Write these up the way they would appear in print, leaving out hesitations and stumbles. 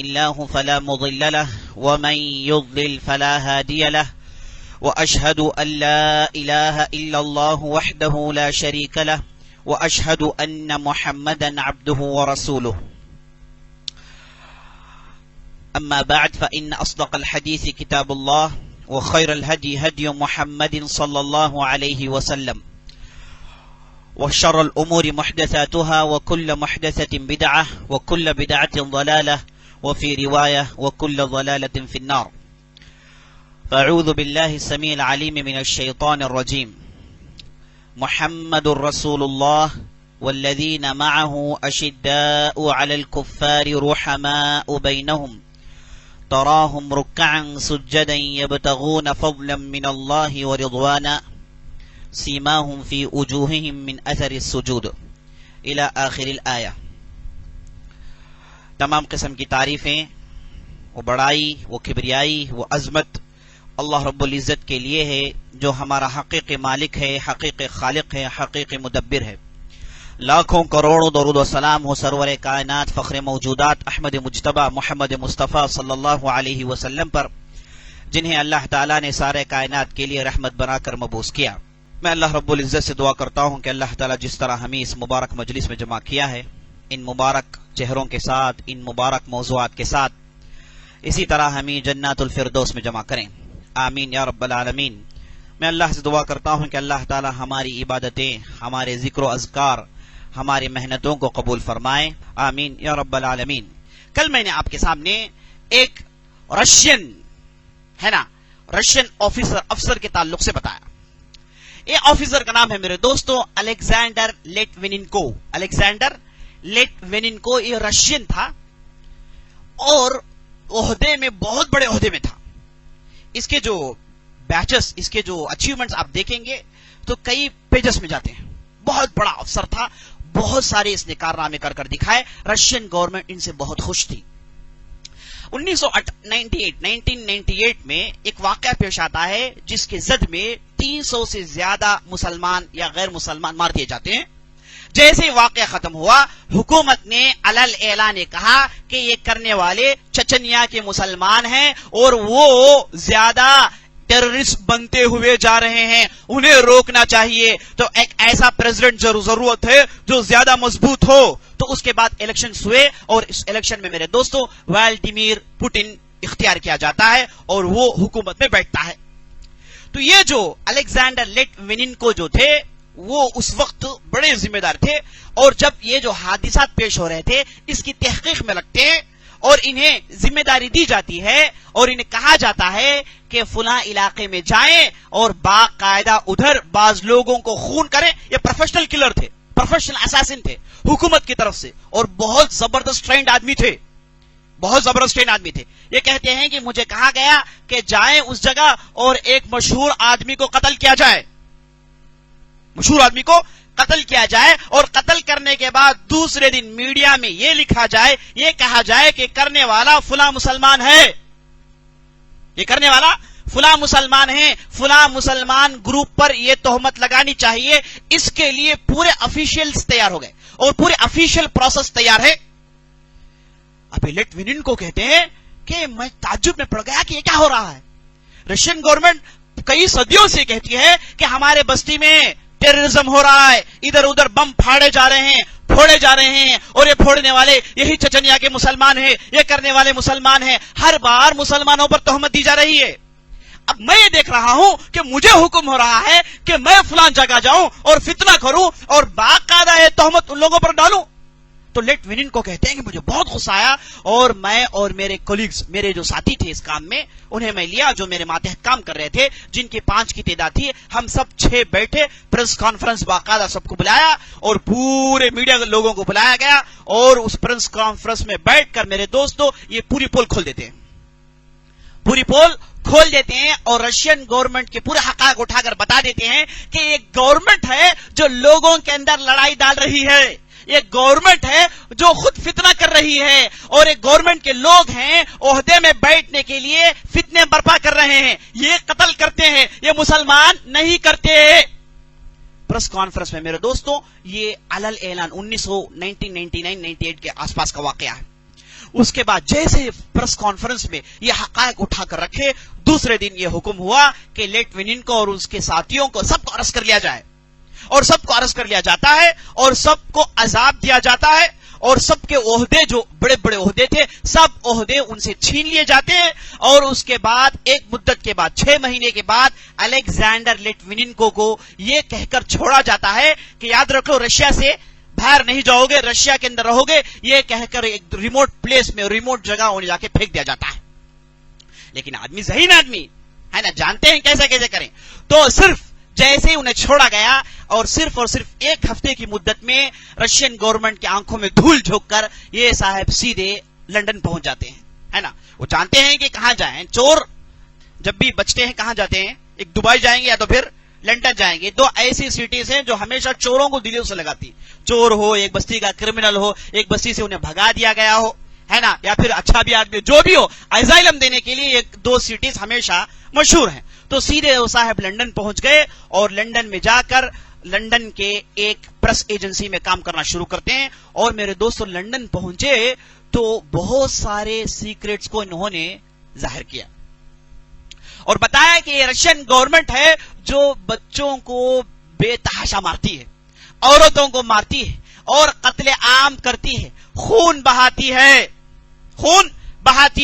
الله فلا مضل له ومن يضلل فلا هادي له وأشهد أن لا إله إلا الله وحده لا شريك له وأشهد أن محمدا عبده ورسوله أما بعد فإن أصدق الحديث كتاب الله وخير الهدي هدي محمد صلى الله عليه وسلم وشر الأمور محدثاتها وكل محدثة بدعة وكل بدعة ضلالة وفي رواية وكل ضلالة في النار. فأعوذ بالله السميع العليم من الشيطان الرجيم. محمد رسول الله والذين معه أشداء على الكفار رحماء بينهم تراهم ركعا سجدا يبتغون فضلا من الله ورضوانا سیماہم فی وجوہہم من اثر السجود الی آخر الآیہ. تمام قسم کی تعریفیں، وہ بڑائی، وہ کبریائی، وہ عظمت اللہ رب العزت کے لیے ہے، جو ہمارا حقیقی مالک ہے، حقیقی خالق ہے، حقیقی مدبر ہے. لاکھوں کروڑوں درود و سلام ہو سرور کائنات فخر موجودات احمد مجتبی محمد مصطفیٰ صلی اللہ علیہ وسلم پر، جنہیں اللہ تعالیٰ نے سارے کائنات کے لیے رحمت بنا کر مبعوث کیا. میں اللہ رب العزت سے دعا کرتا ہوں کہ اللہ تعالیٰ جس طرح ہمیں اس مبارک مجلس میں جمع کیا ہے، ان مبارک چہروں کے ساتھ، ان مبارک موضوعات کے ساتھ، اسی طرح ہمیں جنات الفردوس میں جمع کریں. آمین یا رب العالمین. میں اللہ سے دعا کرتا ہوں کہ اللہ تعالیٰ ہماری عبادتیں، ہمارے ذکر و اذکار، ہماری محنتوں کو قبول فرمائے. آمین یا رب العالمین. کل میں نے آپ کے سامنے ایک رشین افسر کے تعلق سے بتایا. یہ آفیسر کا نام ہے میرے دوستو الیگزینڈر لیٹویننکو. الیگزینڈر لیٹویننکو یہ رشین تھا اور عہدے میں بہت بڑے عہدے میں تھا. اس کے جو بیچز، اس کے جو اچیومنٹس آپ دیکھیں گے تو کئی پیجز میں جاتے ہیں. بہت بڑا افسر تھا، بہت سارے اس نے کارنامے کر دکھائے. رشین گورنمنٹ ان سے بہت خوش تھی. 1998 میں ایک واقعہ پیش آتا ہے جس کے زد میں 300 سے زیادہ مسلمان یا غیر مسلمان مار دیے جاتے ہیں. جیسے ہی واقعہ ختم ہوا، حکومت نے علل اعلان کہا کہ یہ کرنے والے چچنیا کے مسلمان ہیں اور وہ زیادہ ٹیررسٹ بنتے ہوئے جا رہے ہیں، انہیں روکنا چاہیے. تو ایک ایسا پریزیڈنٹ ضرورت ہے جو زیادہ مضبوط ہو. تو اس کے بعد الیکشنز ہوئے اور اس الیکشن میں میرے دوستو ولادیمیر پوٹن اختیار کیا جاتا ہے اور وہ حکومت میں بیٹھتا ہے. تو یہ جو الیگزینڈر لیٹویننکو جو تھے وہ اس وقت بڑے ذمہ دار تھے، اور جب یہ جو حادثات پیش ہو رہے تھے اس کی تحقیق میں لگتے ہیں اور انہیں ذمہ داری دی جاتی ہے اور انہیں کہا جاتا ہے کہ فلاں علاقے میں جائیں اور باقاعدہ ادھر بعض لوگوں کو خون کریں. یہ پروفیشنل کلر تھے، پروفیشنل اساسن تھے حکومت کی طرف سے، اور بہت زبردست ٹرینڈ آدمی تھے، بہت زبردست ٹرینڈ آدمی تھے. یہ کہتے ہیں کہ مجھے کہا گیا کہ جائیں اس جگہ اور ایک مشہور آدمی کو قتل کیا جائے، مشہور آدمی کو قتل کیا جائے، اور قتل کرنے کے بعد دوسرے دن میڈیا میں یہ لکھا جائے، یہ کہا جائے کہ کرنے والا فلاں مسلمان ہے، یہ کرنے والا فلاں مسلمان ہے، فلاں مسلمان گروپ پر یہ تہمت لگانی چاہیے. اس کے لیے پورے افیشیلز تیار ہو گئے اور پورے افیشیل پروسیس تیار ہے. ابھی لیٹویننکو کہتے ہیں کہ میں تعجب میں پڑ گیا کہ یہ کیا ہو رہا ہے. رشین گورنمنٹ کئی صدیوں سے کہتی ہے کہ ہمارے بستی میں ٹیررزم ہو رہا ہے، ادھر ادھر بم پھاڑے جا رہے ہیں، پھوڑے جا رہے ہیں، اور یہ پھوڑنے والے یہی چچنیا کے مسلمان ہیں، یہ کرنے والے مسلمان ہیں. ہر بار مسلمانوں پر تہمت دی جا رہی ہے. اب میں یہ دیکھ رہا ہوں کہ مجھے حکم ہو رہا ہے کہ میں فلاں جگہ جاؤں اور فتنہ کروں اور باقاعدہ یہ تہمت ان لوگوں پر ڈالوں. تو لیٹویننکو کہتے ہیں کہ مجھے بہت غصہ آیا اور میں اور میرے کولیگز، میرے جو ساتھی تھے اس کام میں، انہیں میں لیا جو میرے ماتحت کام کر رہے تھے، جن کی 5 کی تعداد تھی. ہم سب 6 بیٹھے، پریس کانفرنس باقاعدہ سب کو بلایا اور پورے میڈیا لوگوں کو بلایا گیا، اور اس پریس کانفرنس میں بیٹھ کر میرے دوستو یہ پوری پول کھول دیتے ہیں، پوری پول کھول دیتے ہیں اور رشین گورنمنٹ کے پورے حقائق اٹھا کر بتا دیتے ہیں کہ یہ گورنمنٹ ہے جو لوگوں کے اندر لڑائی ڈال رہی ہے، یہ گورنمنٹ ہے جو خود فتنہ کر رہی ہے، اور ایک گورنمنٹ کے لوگ ہیں عہدے میں بیٹھنے کے لیے فتنے برپا کر رہے ہیں، یہ قتل کرتے ہیں، یہ مسلمان نہیں کرتے. پریس کانفرنس میں میرے دوستوں یہ علل اعلان 1999-98 کے آس پاس کا واقعہ ہے. اس کے بعد جیسے پریس کانفرنس میں یہ حقائق اٹھا کر رکھے، دوسرے دن یہ حکم ہوا کہ لیٹوینن کو اور اس کے ساتھیوں کو سب کو اریسٹ کر لیا جائے، اور سب کو اریسٹ کر لیا جاتا ہے اور سب کو عذاب دیا جاتا ہے، اور سب کے عہدے جو بڑے بڑے عہدے تھے سب عہدے ان سے چھین لیے جاتے ہیں، اور اس کے بعد ایک مدت کے بعد 6 مہینے کے بعد الیگزینڈر لیٹویننکو کو یہ کہہ کر چھوڑا جاتا ہے کہ یاد رکھو رشیا سے باہر نہیں جاؤ گے، رشیا کے اندر رہو گے، یہ کہہ کر ایک ریموٹ پلیس میں ریموٹ جگہ انہیں جا کے پھینک دیا جاتا ہے۔ لیکن آدمی ذہین آدمی ہے نا، جانتے ہیں کیسے کیسے کریں، تو صرف جیسے انہیں چھوڑا گیا اور صرف 1 ہفتے کی مدت میں رشین گورنمنٹ کی آنکھوں میں دھول جھونک کر یہ صاحب سیدھے لندن پہنچ جاتے ہیں، ہے نا۔ وہ جانتے ہیں کہ کہاں جائیں، چور جب بھی بچتے ہیں کہاں جاتے ہیں، ایک دبئی جائیں گے یا تو پھر لندن جائیں گے، 2 ایسی سٹیز ہیں جو ہمیشہ چوروں کو دلوں سے لگاتی، چور ہو، ایک بستی کا کرمنل ہو، ایک بستی سے انہیں بھگا دیا گیا ہو، ہے نا، یا پھر اچھا بھی آدمی جو بھی ہو، ایزائلم دینے کے لیے یہ 2 سٹیز ہمیشہ مشہور ہیں۔ تو سیدھے وہ صاحب لندن پہنچ گئے اور لندن میں جا کر لندن کے ایک پریس ایجنسی میں کام کرنا شروع کرتے ہیں، اور میرے دوستوں لندن پہنچے تو بہت سارے سیکریٹس کو انہوں نے ظاہر کیا اور بتایا کہ یہ رشین گورنمنٹ ہے جو بچوں کو بے تحاشا مارتی ہے، عورتوں کو مارتی ہے اور قتل عام کرتی ہے، خون بہاتی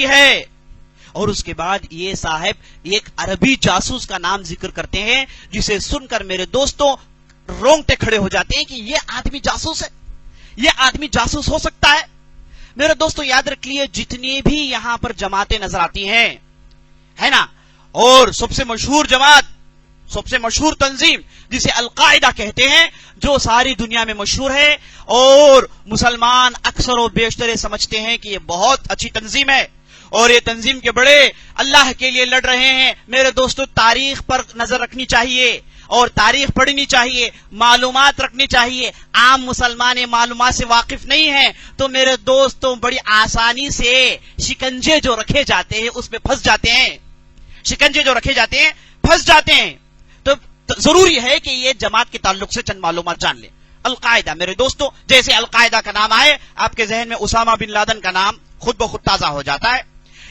ہے۔ اور اس کے بعد یہ صاحب ایک عربی جاسوس کا نام ذکر کرتے ہیں جسے سن کر میرے دوستوں رونگٹے کھڑے ہو جاتے ہیں کہ یہ آدمی جاسوس ہے، یہ آدمی جاسوس ہو سکتا ہے۔ میرے دوستوں یاد رکھ لیے جتنی بھی یہاں پر جماعتیں نظر آتی ہیں، ہے نا، اور سب سے مشہور جماعت، سب سے مشہور تنظیم جسے القاعدہ کہتے ہیں، جو ساری دنیا میں مشہور ہے اور مسلمان اکثر و بیشتر سمجھتے ہیں کہ یہ بہت اچھی تنظیم ہے اور یہ تنظیم کے بڑے اللہ کے لیے لڑ رہے ہیں۔ میرے دوستو تاریخ پر نظر رکھنی چاہیے اور تاریخ پڑھنی چاہیے، معلومات رکھنی چاہیے۔ عام مسلمان معلومات سے واقف نہیں ہیں تو میرے دوستوں بڑی آسانی سے شکنجے جو رکھے جاتے ہیں اس میں پھنس جاتے ہیں، شکنجے جو رکھے جاتے ہیں پھنس جاتے ہیں۔ تو ضروری ہے کہ یہ جماعت کے تعلق سے چند معلومات جان لیں۔ القاعدہ میرے دوستوں، جیسے القاعدہ کا نام آئے آپ کے ذہن میں اسامہ بن لادن کا نام خود بخود تازہ ہو جاتا ہے۔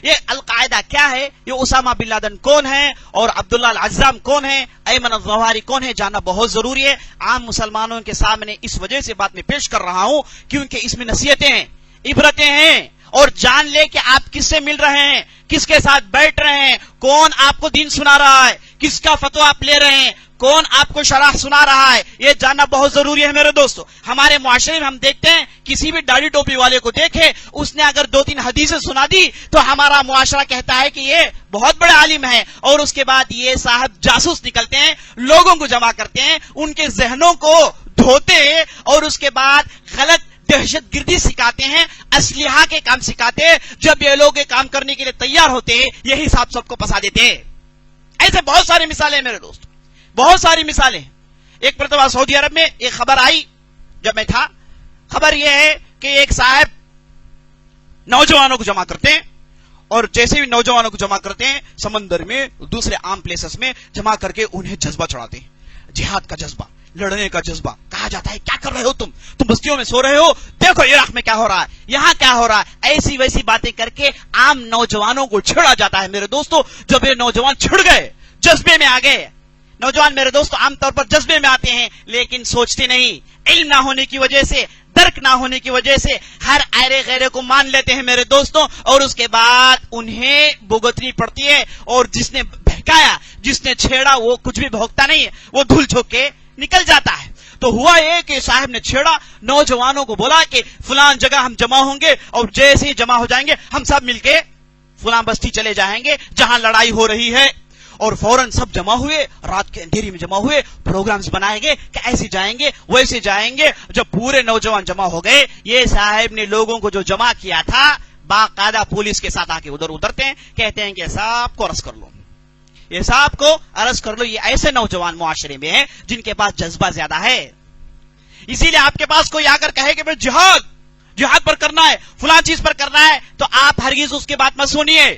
یہ القاعدہ کیا ہے، یہ اسامہ بن لادن کون ہے اور عبداللہ العزام کون ہے، ایمن الظواہری کون ہے، جاننا بہت ضروری ہے۔ عام مسلمانوں کے سامنے اس وجہ سے بات میں پیش کر رہا ہوں کیونکہ اس میں نصیحتیں ہیں، عبرتیں ہیں، اور جان لے کہ آپ کس سے مل رہے ہیں، کس کے ساتھ بیٹھ رہے ہیں، کون آپ کو دین سنا رہا ہے، کس کا فتویٰ آپ لے رہے ہیں، کون آپ کو شرح سنا رہا ہے، یہ جاننا بہت ضروری ہے میرے دوستو۔ ہمارے معاشرے میں ہم دیکھتے ہیں کسی بھی داڑھی ٹوپی والے کو دیکھے، اس نے اگر 2-3 حدیثیں سنا دی تو ہمارا معاشرہ کہتا ہے کہ یہ بہت بڑے عالم ہے، اور اس کے بعد یہ صاحب جاسوس نکلتے ہیں، لوگوں کو جمع کرتے ہیں، ان کے ذہنوں کو دھوتے ہیں اور اس کے بعد غلط دہشت گردی سکھاتے ہیں، اسلحہ کے کام سکھاتے ہیں۔ جب یہ لوگ کام کرنے کے لیے تیار ہوتے ہیں یہی صاحب سب کو پھنسا دیتے ہیں۔ ایسے بہت ساری مثالیں میرے دوست، بہت ساری مثالیں۔ ایک مرتبہ سعودی عرب میں ایک خبر آئی جب میں تھا، خبر یہ ہے کہ ایک صاحب نوجوانوں کو جمع کرتے ہیں، اور جیسے بھی نوجوانوں کو جمع کرتے ہیں سمندر میں دوسرے عام پلیسز میں جمع کر کے انہیں جذبہ چڑھاتے ہیں، جہاد کا جذبہ، لڑنے کا جذبہ۔ کہا جاتا ہے کیا کر رہے ہو تم بستیوں میں سو رہے ہو، دیکھو عراق میں کیا ہو رہا ہے، یہاں کیا ہو رہا ہے، ایسی ویسی باتیں کر کے عام نوجوانوں کو چھڑا جاتا ہے میرے دوستو۔ جب یہ نوجوان چھڑ گئے، جذبے میں آ گئے، نوجوان میرے دوستو عام طور پر جذبے میں آتے ہیں لیکن سوچتے نہیں، علم نہ ہونے کی وجہ سے، درک نہ ہونے کی وجہ سے ہر ایرے غیرے کو مان لیتے ہیں میرے دوستوں، اور اس کے بعد انہیں بھگتنی پڑتی ہے، اور جس نے بہکایا، جس نے چھیڑا وہ کچھ بھی بھوگتا نہیں ہے، وہ دھل جھوک کے نکل جاتا ہے۔ تو ہوا یہ کہ صاحب نے چھیڑا، نوجوانوں کو بولا کہ فلان جگہ ہم جمع ہوں گے، اور جیسے ہی جمع ہو جائیں گے ہم سب مل کے فلان بستی چلے جائیں گے جہاں لڑائی ہو رہی ہے۔ اور فوراً سب جمع ہوئے، رات کے اندھیری میں جمع ہوئے، پروگرامز بنائے گئے کہ ایسے جائیں گے ویسے جائیں گے۔ جب پورے نوجوان جمع ہو گئے، یہ صاحب نے لوگوں کو جو جمع کیا تھا باقاعدہ پولیس کے ساتھ آ کے ادھر اترتے ہیں، کہتے ہیں کہ صاحب کو ارسٹ کر لو، یہ صاحب کو ارسٹ کر لو۔ یہ ایسے نوجوان معاشرے میں ہیں جن کے پاس جذبہ زیادہ ہے۔ اسی لیے آپ کے پاس کوئی آ کر کہے کہ بھائی جہاد پر کرنا ہے، فلان چیز پر کرنا ہے، تو آپ ہرگز اس کی بات مت سنیے۔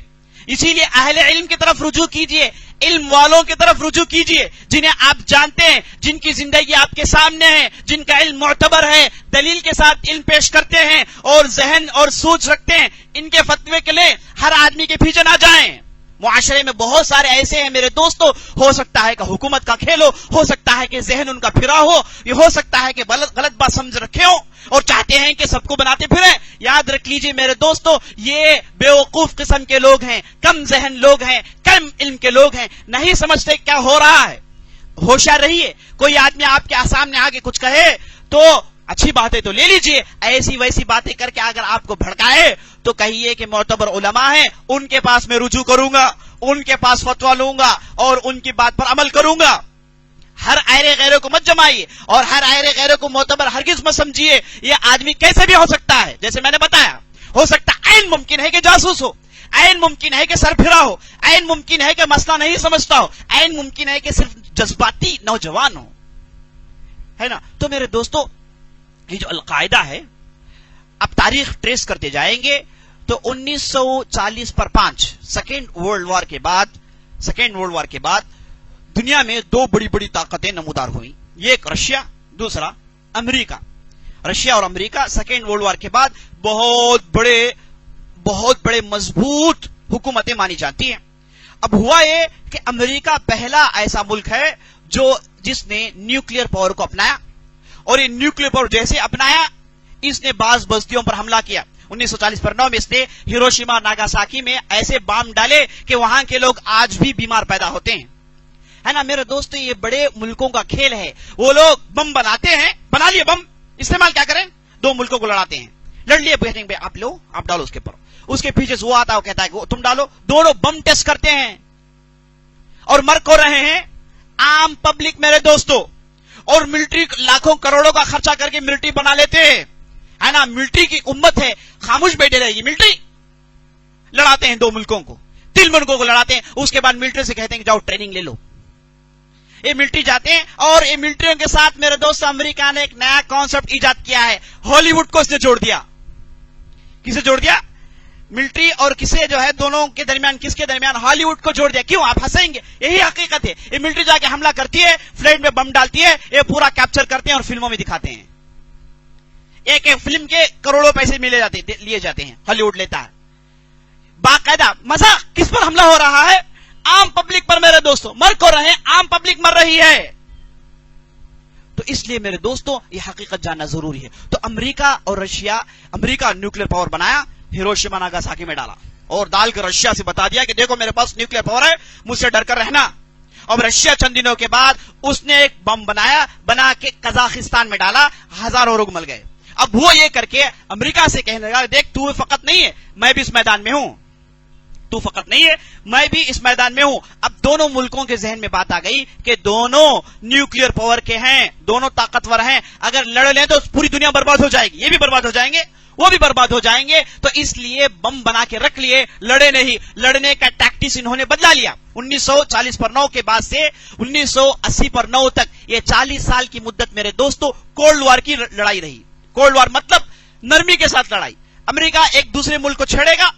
اسی لیے اہل علم کی طرف رجوع کیجئے، علم والوں کی طرف رجوع کیجئے، جنہیں آپ جانتے ہیں، جن کی زندگی آپ کے سامنے ہے، جن کا علم معتبر ہے، دلیل کے ساتھ علم پیش کرتے ہیں اور ذہن اور سوچ رکھتے ہیں. ان کے فتوے کے لیے ہر آدمی کے پیچھے نہ جائیں. معاشرے میں بہت سارے ایسے ہیں میرے دوستو، ہو سکتا ہے کہ حکومت کا کھیل ہو سکتا ہے کہ ذہن ان کا پھرا یہ ہو سکتا ہے کہ غلط بات سمجھ رکھے ہوں اور چاہتے ہیں کہ سب کو بناتے پھریں. یاد رکھ لیجئے میرے دوستو، یہ بیوقوف قسم کے لوگ ہیں، کم ذہن لوگ ہیں، کم علم کے لوگ ہیں، نہیں سمجھتے کیا ہو رہا ہے. ہوشیار رہیے. کوئی آدمی آپ کے سامنے آگے کچھ کہے تو اچھی باتیں تو لے لیجئے، ایسی ویسی باتیں کر کے اگر آپ کو بھڑکائے تو کہیے کہ معتبر علماء ہیں، ان کے پاس میں رجوع کروں گا، ان کے پاس فتویٰ لوں گا اور ان کی بات پر عمل کروں گا. ہر ایرے غیروں کو مت جمائیے اور ہر ایرے غیروں کو معتبر ہرگز مت سمجھیے. یہ آدمی کیسے بھی ہو سکتا ہے، جیسے میں نے بتایا، ہو سکتا ہے عین ممکن ہے کہ جاسوس ہو، عین ممکن ہے کہ سر پھرا ہو، عین ممکن ہے کہ مسئلہ نہیں سمجھتا ہو، عین ممکن ہے کہ صرف جذباتی نوجوان ہو، ہے نا. تو میرے دوستو، یہ جو القاعدہ ہے، اب تاریخ ٹریس کرتے جائیں گے تو 1940 پر 5 سیکنڈ ورلڈ وار کے بعد دنیا میں دو بڑی بڑی طاقتیں نمودار ہوئیں. یہ ایک رشیا، دوسرا امریکہ. رشیا اور امریکہ سیکنڈ ورلڈ وار کے بعد بہت بڑے مضبوط حکومتیں مانی جاتی ہیں. اب ہوا یہ کہ امریکہ پہلا ایسا ملک ہے جس نے نیوکلیئر پاور کو اپنایا، اور یہ نیوکلیئر پاور جیسے اپنایا، اس نے بعض بستیوں پر حملہ کیا. 1940 پر 9 میں اس نے ہیروشیما ناگاساکی میں ایسے بام ڈالے کہ وہاں کے لوگ آج بھی بیمار پیدا ہوتے ہیں، ہے نا. میرے دوستو، یہ بڑے ملکوں کا کھیل ہے. وہ لوگ بم بناتے ہیں، بنا لیے بم، استعمال کیا کریں، دو ملکوں کو لڑاتے ہیں. لڑ لیے، کہتے ہیں آپ لو، آپ ڈالو اس کے پر، اس کے پیچھے سے وہ آتا ہے، وہ کہتا ہے کہ تم ڈالو. دونوں بم ٹیسٹ کرتے ہیں اور مر کو رہے ہیں عام پبلک میرے دوستو. اور ملٹری لاکھوں کروڑوں کا خرچہ کر کے ملٹری بنا لیتے ہیں، ہے نا. ملٹری کی امت ہے، خاموش بیٹھے رہے گی. ملٹری لڑاتے ہیں دو ملکوں کو، 3 ملکوں کو لڑاتے ہیں. اس کے بعد ملٹری سے کہتے ہیں کہ جاؤ ٹریننگ لے لو. یہ ملٹری جاتے ہیں، اور یہ ملٹریوں کے ساتھ میرے دوست امریکہ نے ایک نیا کانسیپٹ ایجاد کیا ہے. ہالی ووڈ کو اس نے جوڑ دیا. کسے جوڑ دیا؟ ملٹری اور کسے جو ہے، دونوں کے درمیان، کس کے درمیان؟ ہالی ووڈ کو جوڑ دیا. کیوں؟ آپ ہنسیں گے، یہی حقیقت ہے. یہ ملٹری جا کے حملہ کرتی ہے، فلیٹ میں بم ڈالتی ہے، یہ پورا کیپچر کرتے ہیں اور فلموں میں دکھاتے ہیں. ایک ایک فلم کے کروڑوں پیسے لیے جاتے ہیں، ہالی ووڈ لیتا ہے. باقاعدہ مزہ کس پر حملہ ہو رہا ہے؟ عام پبلک پر میرے دوستوں. مر کو رہے، عام پبلک مر رہی ہے. تو اس لیے میرے دوستوں، یہ حقیقت جاننا ضروری ہے. تو امریکہ اور رشیا، امریکہ نیوکلیئر پاور بنایا، ہیروشیما ناگاساکی میں ڈالا، اور ڈال کر رشیا سے بتا دیا کہ دیکھو میرے پاس نیوکلیئر پاور ہے، مجھ سے ڈر کر رہنا. اب رشیا چند دنوں کے بعد اس نے ایک بم بنا کے قزاقستان میں ڈالا، ہزاروں لوگ مر گئے. اب وہ یہ کر کے امریکہ سے کہنے لگا، دیکھ تو فقط نہیں ہے، میں بھی اس میدان میں ہوں، تو فقط نہیں ہے، میں بھی اس میدان میں ہوں. اب دونوں ملکوں کے ذہن میں بات آ گئی کہ دونوں نیوکلیئر پاور کے ہیں، دونوں طاقتور ہیں، اگر لڑ لیں تو پوری دنیا برباد ہو جائے گی، یہ بھی برباد ہو جائیں گے، وہ بھی برباد ہو جائیں گے. تو اس لیے بم بنا کے رکھ لیے، لڑے نہیں. لڑنے کا ٹیکٹکس انہوں نے بدلا لیا. 1940 پر 9 کے بعد سے 1980 پر 9 تک یہ 40 سال کی مدت میرے دوستو کولڈ وار کی لڑائی رہی. کولڈ وار مطلب نرمی کے ساتھ لڑائی. امریکہ ایک دوسرے ملک کو چھیڑے گا،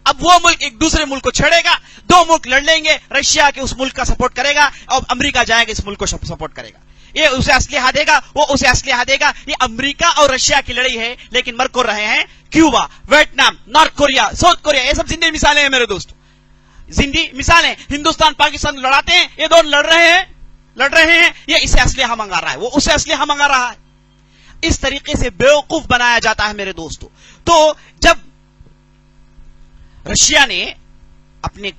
اب وہ ملک ایک دوسرے ملک کو چھیڑے گا، دو ملک لڑ لیں گے، رشیا کے اس ملک کا سپورٹ کرے گا اور امریکہ جائے گا اس ملک کو سپورٹ کرے گا. یہ اسے اسلحہ دے گا، وہ اسے اسلحہ دے گا. یہ امریکہ اور رشیا کی لڑائی ہے. لیکن مر کو رہے ہیں Cuba, Vietnam, north Korea, south Korea. یہ سب زندگی مثالیں ہیں میرے دوست، زندگی مثالیں. ہندوستان پاکستان لڑاتے ہیں، یہ دونوں لڑ رہے ہیں. یہ اسے اسلحہ منگا رہا ہے، وہ اسے اسلحہ منگا رہا ہے. اس طریقے سے بیوقوف بنایا جاتا ہے میرے دوستو. تو جب رشیا نے اپنے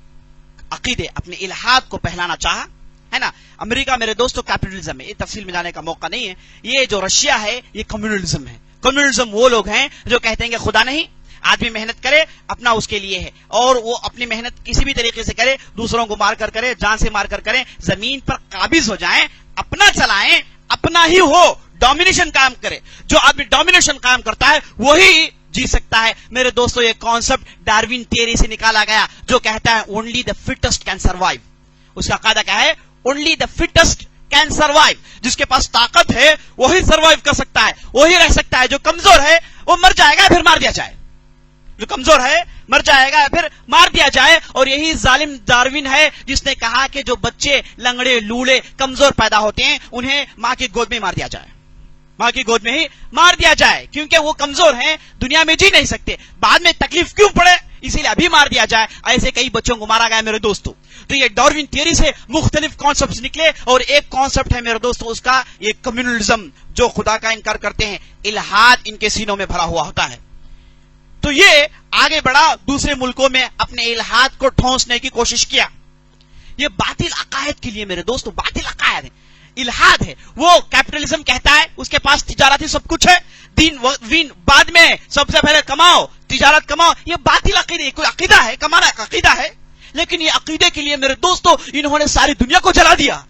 عقیدے، اپنے الہاد کو پھیلانا چاہا، ہے نا. امریکہ میرے دوستو کیپٹلزم ہے، یہ تفصیل میں جانے کا موقع نہیں ہے. یہ جو رشیا ہے یہ کمیونلزم ہے. کمیونلزم وہ لوگ ہیں جو کہتے ہیں کہ خدا نہیں، آدمی محنت کرے اپنا اس کے لیے ہے، اور وہ اپنی محنت کسی بھی طریقے سے کرے، دوسروں کو مار کر کرے، جان سے مار کر کرے، زمین پر قابض ہو جائیں، اپنا چلائیں، اپنا ہی ہو، ڈومینیشن قائم کرے. جو آدمی ڈومینیشن قائم کرتا ہے وہی جی سکتا ہے. میرے دوستو یہ کانسیپٹ ڈاروین تھیوری سے نکالا گیا، جو کہتا ہے only the fittest can survive. اس کا قاعدہ کیا ہے؟ Only the fittest can survive. جس کے پاس طاقت ہے وہی سروائیو کر سکتا ہے، وہی رہ سکتا ہے. جو کمزور ہے وہ مر جائے گا، پھر مار دیا جائے. جو کمزور ہے مر جائے گا پھر مار دیا جائے. اور یہی ظالم ڈارون ہے جس نے کہا کہ جو بچے لنگڑے لوڑے کمزور پیدا ہوتے ہیں انہیں ماں کی گود میں مار دیا جائے, ماں کی گود میں ہی مار دیا جائے, کیونکہ وہ کمزور ہیں, دنیا میں جی نہیں سکتے, بعد میں تکلیف کیوں پڑے, اسی لیے ابھی مار دیا جائے. ایسے کئی بچوں کو مارا گیا میرے دوستو. تو یہ ڈاروین تھیوری سے مختلف کانسیپٹس نکلے, اور ایک کانسیپٹ ہے میرے دوستو اس کا یہ کمیونلزم, جو خدا کا انکار کرتے ہیں, الہاد ان کے سینوں میں بھرا ہوا ہوتا ہے. تو یہ آگے بڑھا, دوسرے ملکوں میں اپنے الہاد کو ٹھونسنے کی کوشش کیا. یہ باطل عقائد کے لیے میرے دوستو, باطل عقائد ہے, الہاد ہے. وہ کیپٹلزم کہتا ہے اس کے پاس تجارت ہی سب کچھ ہے, دین بعد میں, سب سے پہلے کماؤ, تجارت کماؤ. یہ باطل عقیدہ, کوئی عقیدہ ہے, کمانا ایک عقیدہ ہے, لیکن یہ عقیدے کے لیے میرے دوستو انہوں نے ساری دنیا کو جلا دیا,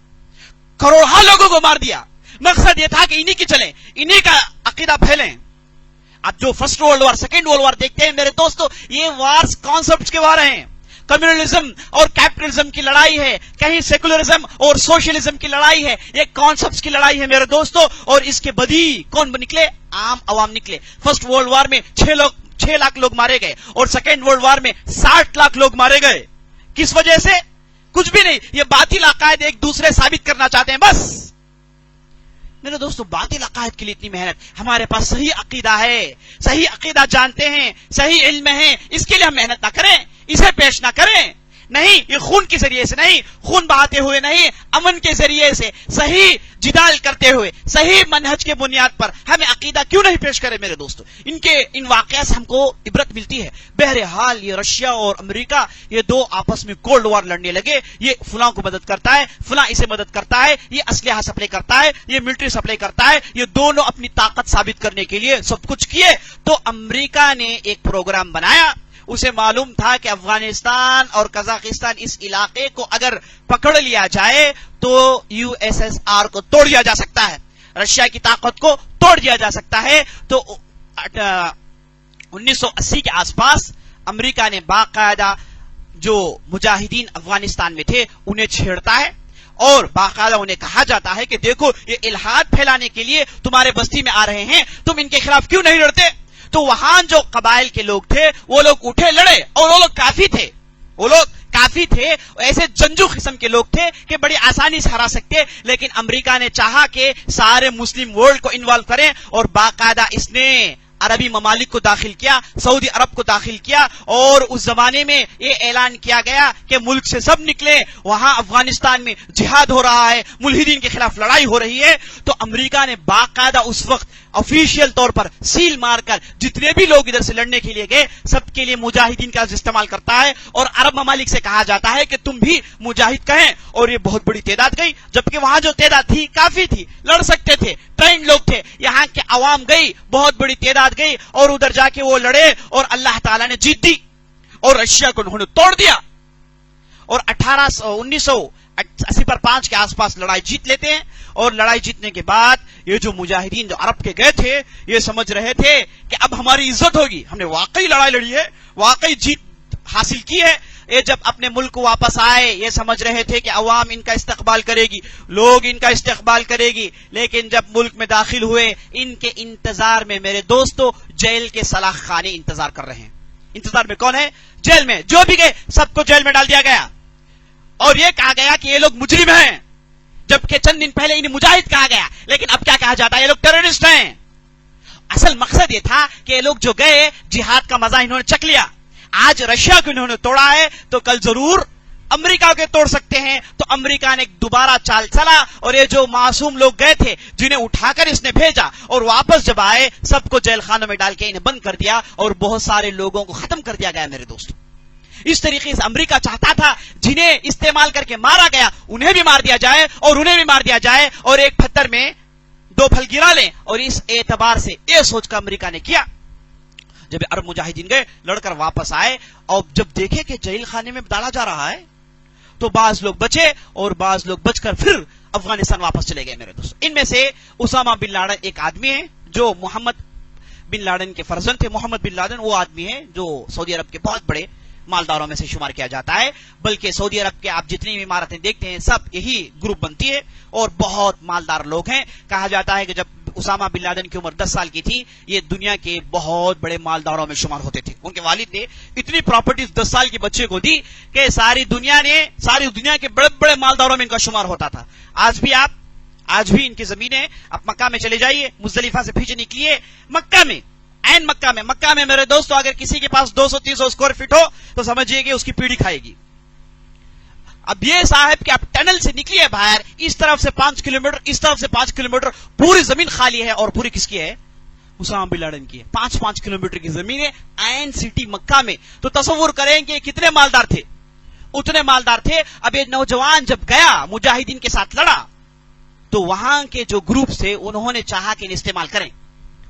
کروڑوں لوگوں کو مار دیا. مقصد یہ تھا کہ انہی کی چلیں, انہی کا عقیدہ پھیلیں. اب جو first world war, second world war دیکھتے ہیں میرے دوستو, یہ وارز کانسیپٹس کے وار ہیں. کمیونلزم اور کیپٹلزم کی لڑائی ہے, کہیں سیکولرزم اور سوشلزم کی لڑائی ہے, یہ کانسیپٹس کی لڑائی ہے میرے دوستو. اور اس کے بدی کون نکلے؟ عام عوام نکلے. فرسٹ ورلڈ وار میں 6 لاکھ لوگ مارے گئے, اور سیکنڈ ورلڈ وار میں 60 لاکھ لوگ مارے گئے. کس وجہ سے؟ کچھ بھی نہیں, یہ باطل عقائد ایک دوسرے ثابت کرنا چاہتے ہیں بس. میرے دوستو باطل عقائد کے لیے اتنی محنت, ہمارے پاس صحیح عقیدہ ہے, صحیح عقیدہ جانتے ہیں, صحیح علم ہے, اس کے لیے ہم محنت نہ کریں, اسے پیش نہ کریں. نہیں, یہ خون کے ذریعے سے نہیں, خون بہاتے ہوئے نہیں, امن کے ذریعے سے, صحیح جدال کرتے ہوئے, صحیح منہج کے بنیاد پر ہمیں عقیدہ کیوں نہیں پیش کرے میرے دوستو. ان واقعات سے ہم کو عبرت ملتی ہے. بہرحال یہ رشیا اور امریکہ, یہ دو آپس میں کولڈ وار لڑنے لگے. یہ فلاں کو مدد کرتا ہے, فلاں اسے مدد کرتا ہے, یہ اسلحہ سپلائی کرتا ہے, یہ ملٹری سپلائی کرتا ہے. یہ دونوں اپنی طاقت ثابت کرنے کے لیے سب کچھ کیے. تو امریکہ نے ایک پروگرام بنایا. اسے معلوم تھا کہ افغانستان اور قزاقستان اس علاقے کو اگر پکڑ لیا جائے تو USSR کو توڑ دیا جا سکتا ہے, رشیا کی طاقت کو توڑ دیا جا سکتا ہے. تو 1980 کے آس پاس امریکہ نے باقاعدہ جو مجاہدین افغانستان میں تھے انہیں چھیڑتا ہے, اور باقاعدہ انہیں کہا جاتا ہے کہ دیکھو یہ الہاد پھیلانے کے لیے تمہارے بستی میں آ رہے ہیں, تم ان کے خلاف کیوں نہیں لڑتے. تو وہاں جو قبائل کے لوگ تھے وہ لوگ اٹھے, لڑے, اور وہ لوگ کافی تھے, ایسے جنگجو قسم کے لوگ تھے کہ بڑی آسانی سے ہرا سکتے. لیکن امریکہ نے چاہا کہ سارے مسلم ورلڈ کو انوالو کریں, اور باقاعدہ اس نے عربی ممالک کو داخل کیا, سعودی عرب کو داخل کیا, اور اس زمانے میں یہ اعلان کیا گیا کہ ملک سے سب نکلے, وہاں افغانستان میں جہاد ہو رہا ہے, ملحدین کے خلاف لڑائی ہو رہی ہے. تو امریکہ نے باقاعدہ اس وقت آفیشیل طور پر سیل مار کر جتنے بھی لوگ ادھر سے لڑنے کے لیے گئے سب کے لیے مجاہدین کا استعمال کرتا ہے, اور عرب ممالک سے کہا جاتا ہے کہ تم بھی مجاہد کہیں. اور یہ بہت بڑی تعداد گئی, جبکہ وہاں جو تعداد تھی کافی تھی, لڑ سکتے تھے, ٹرینڈ لوگ تھے. یہاں کے عوام گئی, بہت بڑی تعداد گئی, اور ادھر جا کے وہ لڑے, اور اللہ تعالیٰ نے جیت دی, اور رشیا کو انہوں نے توڑ دیا. اور 1980 کے آس پاس لڑائی جیت لیتے ہیں. اور لڑائی جیتنے کے بعد یہ جو مجاہدین جو عرب کے گئے تھے یہ سمجھ رہے تھے کہ اب ہماری عزت ہوگی, ہم نے واقعی لڑائی لڑی ہے, واقعی جیت حاصل کی ہے. یہ جب اپنے ملک کو واپس آئے یہ سمجھ رہے تھے کہ عوام ان کا استقبال کرے گی, لوگ ان کا استقبال کرے گی. لیکن جب ملک میں داخل ہوئے ان کے انتظار میں میرے دوستو جیل کے سلاخ خانے انتظار کر رہے ہیں. انتظار میں کون ہے؟ جیل میں. جو بھی گئے سب کو جیل میں ڈال دیا گیا, اور یہ کہا گیا کہ یہ لوگ مجرم ہیں, جبکہ چند دن پہلے انہیں مجاہد کہا گیا. لیکن اب کیا کہا جاتا ہے؟ یہ لوگ ٹیررسٹ ہیں. اصل مقصد یہ تھا کہ یہ لوگ جو گئے جہاد کا مزہ انہوں نے چکھ لیا. آج رشیا کو انہوں نے توڑا ہے تو کل ضرور امریکہ کے توڑ سکتے ہیں. تو امریکہ نے دوبارہ چال چلا, اور یہ جو معصوم لوگ گئے تھے جنہیں اٹھا کر اس نے بھیجا, اور واپس جب آئے سب کو جیل خانوں میں ڈال کے انہیں بند کر دیا, اور بہت سارے لوگوں کو ختم کر دیا گیا میرے دوستو. اس طریقے سے امریکہ چاہتا تھا جنہیں استعمال کر کے مارا گیا انہیں بھی مار دیا جائے, اور انہیں بھی مار دیا جائے, اور ایک پتھر میں 2 پھل گرا لیں. اور اس اعتبار سے یہ سوچ کر امریکہ نے کیا. جب عرب مجاہدین گئے لڑ کر واپس آئے, اور جب دیکھے کہ جیل خانے میں ڈالا جا رہا ہے تو بعض لوگ بچے, اور بعض لوگ بچ کر پھر افغانستان واپس چلے گئے میرے دوست. ان میں سے اسامہ بن لادن ایک آدمی ہے جو محمد بن لادن کے فرزند تھے. محمد بن لادن وہ آدمی ہے جو سعودی عرب کے بہت بڑے مالداروں میں سے شمار کیا جاتا ہے, بلکہ سعودی عرب کے آپ جتنی بھی عمارتیں دیکھتے ہیں سب یہی گروپ بنتی ہے, اور بہت مالدار لوگ ہیں. کہا جاتا ہے کہ جب اسامہ بن لادن کی عمر 10 سال کی تھی، یہ دنیا کے بہت بڑے مالداروں میں شمار ہوتے تھے. ان کے والد نے اتنی پراپرٹیز 10 سال کے بچے کو دی کہ ساری دنیا کے بڑے بڑے مالداروں میں ان کا شمار ہوتا تھا. آج بھی ان کی زمینیں، آپ مکہ میں چلے جائیے، مزدلفہ سے پیچھے نکلیے، مکہ میں میرے دوستو اگر کسی کے پاس 200-300 اسکوائر فٹ ہو تو سمجھیے کہ اس کی پیڑھی کھائے گی. اب یہ صاحب کہ آپ ٹنل سے نکلیے باہر، اس طرف سے 5 کلومیٹر، اس طرف سے 5 کلومیٹر، پوری زمین خالی ہے، اور پوری کس کی ہے؟ اسامہ بن لادن کی ہے. 5 کلومیٹر کی زمین ہے عین سٹی مکہ میں. تو تصور کریں کہ کتنے مالدار تھے، اتنے مالدار تھے. اب یہ نوجوان جب گیا مجاہدین کے ساتھ لڑا تو وہاں کے جو گروپ تھے انہوں نے چاہا کہ استعمال کریں،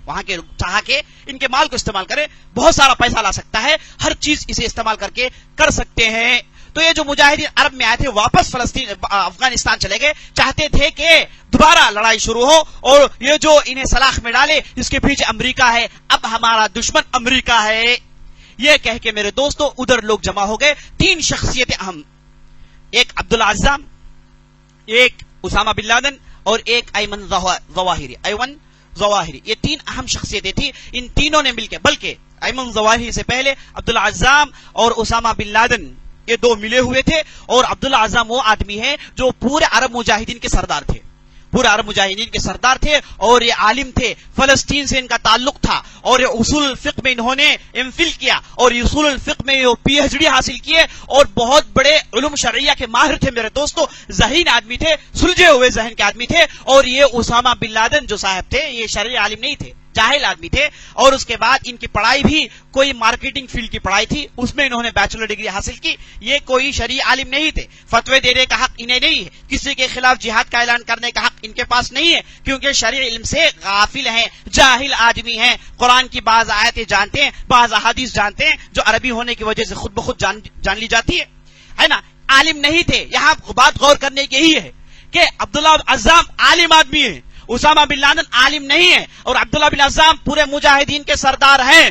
ان کے مال کو استعمال کریں، بہت سارا پیسہ لا سکتا ہے، ہر چیز اسے استعمال کر سکتے ہیں. تو یہ جو مجاہدین عرب میں آئے تھے واپس افغانستان چلے گئے، چاہتے تھے کہ دوبارہ لڑائی شروع ہو اور یہ جو انہیں سلاخ میں ڈالے اس کے پیچھے امریکہ ہے، اب ہمارا دشمن امریکہ ہے. یہ کہہ کے میرے دوستو ادھر لوگ جمع ہو گئے. 3 شخصیتیں اہم، ایک عبداللہ عزام، ایک اسامہ بن لادن اور ایک ایمن ظواہری. یہ 3 اہم شخصیتیں تھیں. ان تینوں نے مل کے، بلکہ ایمن ظواہری سے پہلے عبداللہ عزام اور اسامہ بن لادن یہ 2 ملے ہوئے تھے. اور عبداللہ عزام وہ آدمی ہے جو پورے عرب مجاہدین کے سردار تھے، اور یہ عالم تھے. فلسطین سے ان کا تعلق تھا، اور یہ اصول الفقہ میں انہوں نے ایم فل کیا، اور اصول الفقہ میں پی ایچ ڈی حاصل کیے، اور بہت بڑے علوم شرعیہ کے ماہر تھے میرے دوستو. ذہین آدمی تھے، سلجھے ہوئے ذہن کے آدمی تھے. اور یہ اسامہ بن لادن جو صاحب تھے یہ شرعی عالم نہیں تھے، جاہل آدمی تھے. اور اس کے بعد ان کی پڑھائی بھی کوئی مارکیٹنگ فیلڈ کی پڑھائی تھی، اس میں انہوں نے بیچلر ڈگری حاصل کی. یہ کوئی شرعی عالم نہیں تھے. فتوی دینے کا حق انہیں نہیں ہے، کسی کے خلاف جہاد کا اعلان کرنے کا حق ان کے پاس نہیں ہے، کیونکہ شرعی علم سے غافل ہیں، جاہل آدمی ہیں. قرآن کی بعض آیتیں جانتے ہیں، بعض احادیث جانتے ہیں جو عربی ہونے کی وجہ سے خود بخود جان لی جاتی ہے نا. عالم نہیں تھے. یہاں بات غور کرنے کی یہی ہے کہ عبداللہ عزام عالم آدمی ہے، اسامہ بن لادن عالم نہیں ہے، اور عبداللہ بن عزام پورے مجاہدین کے سردار ہیں،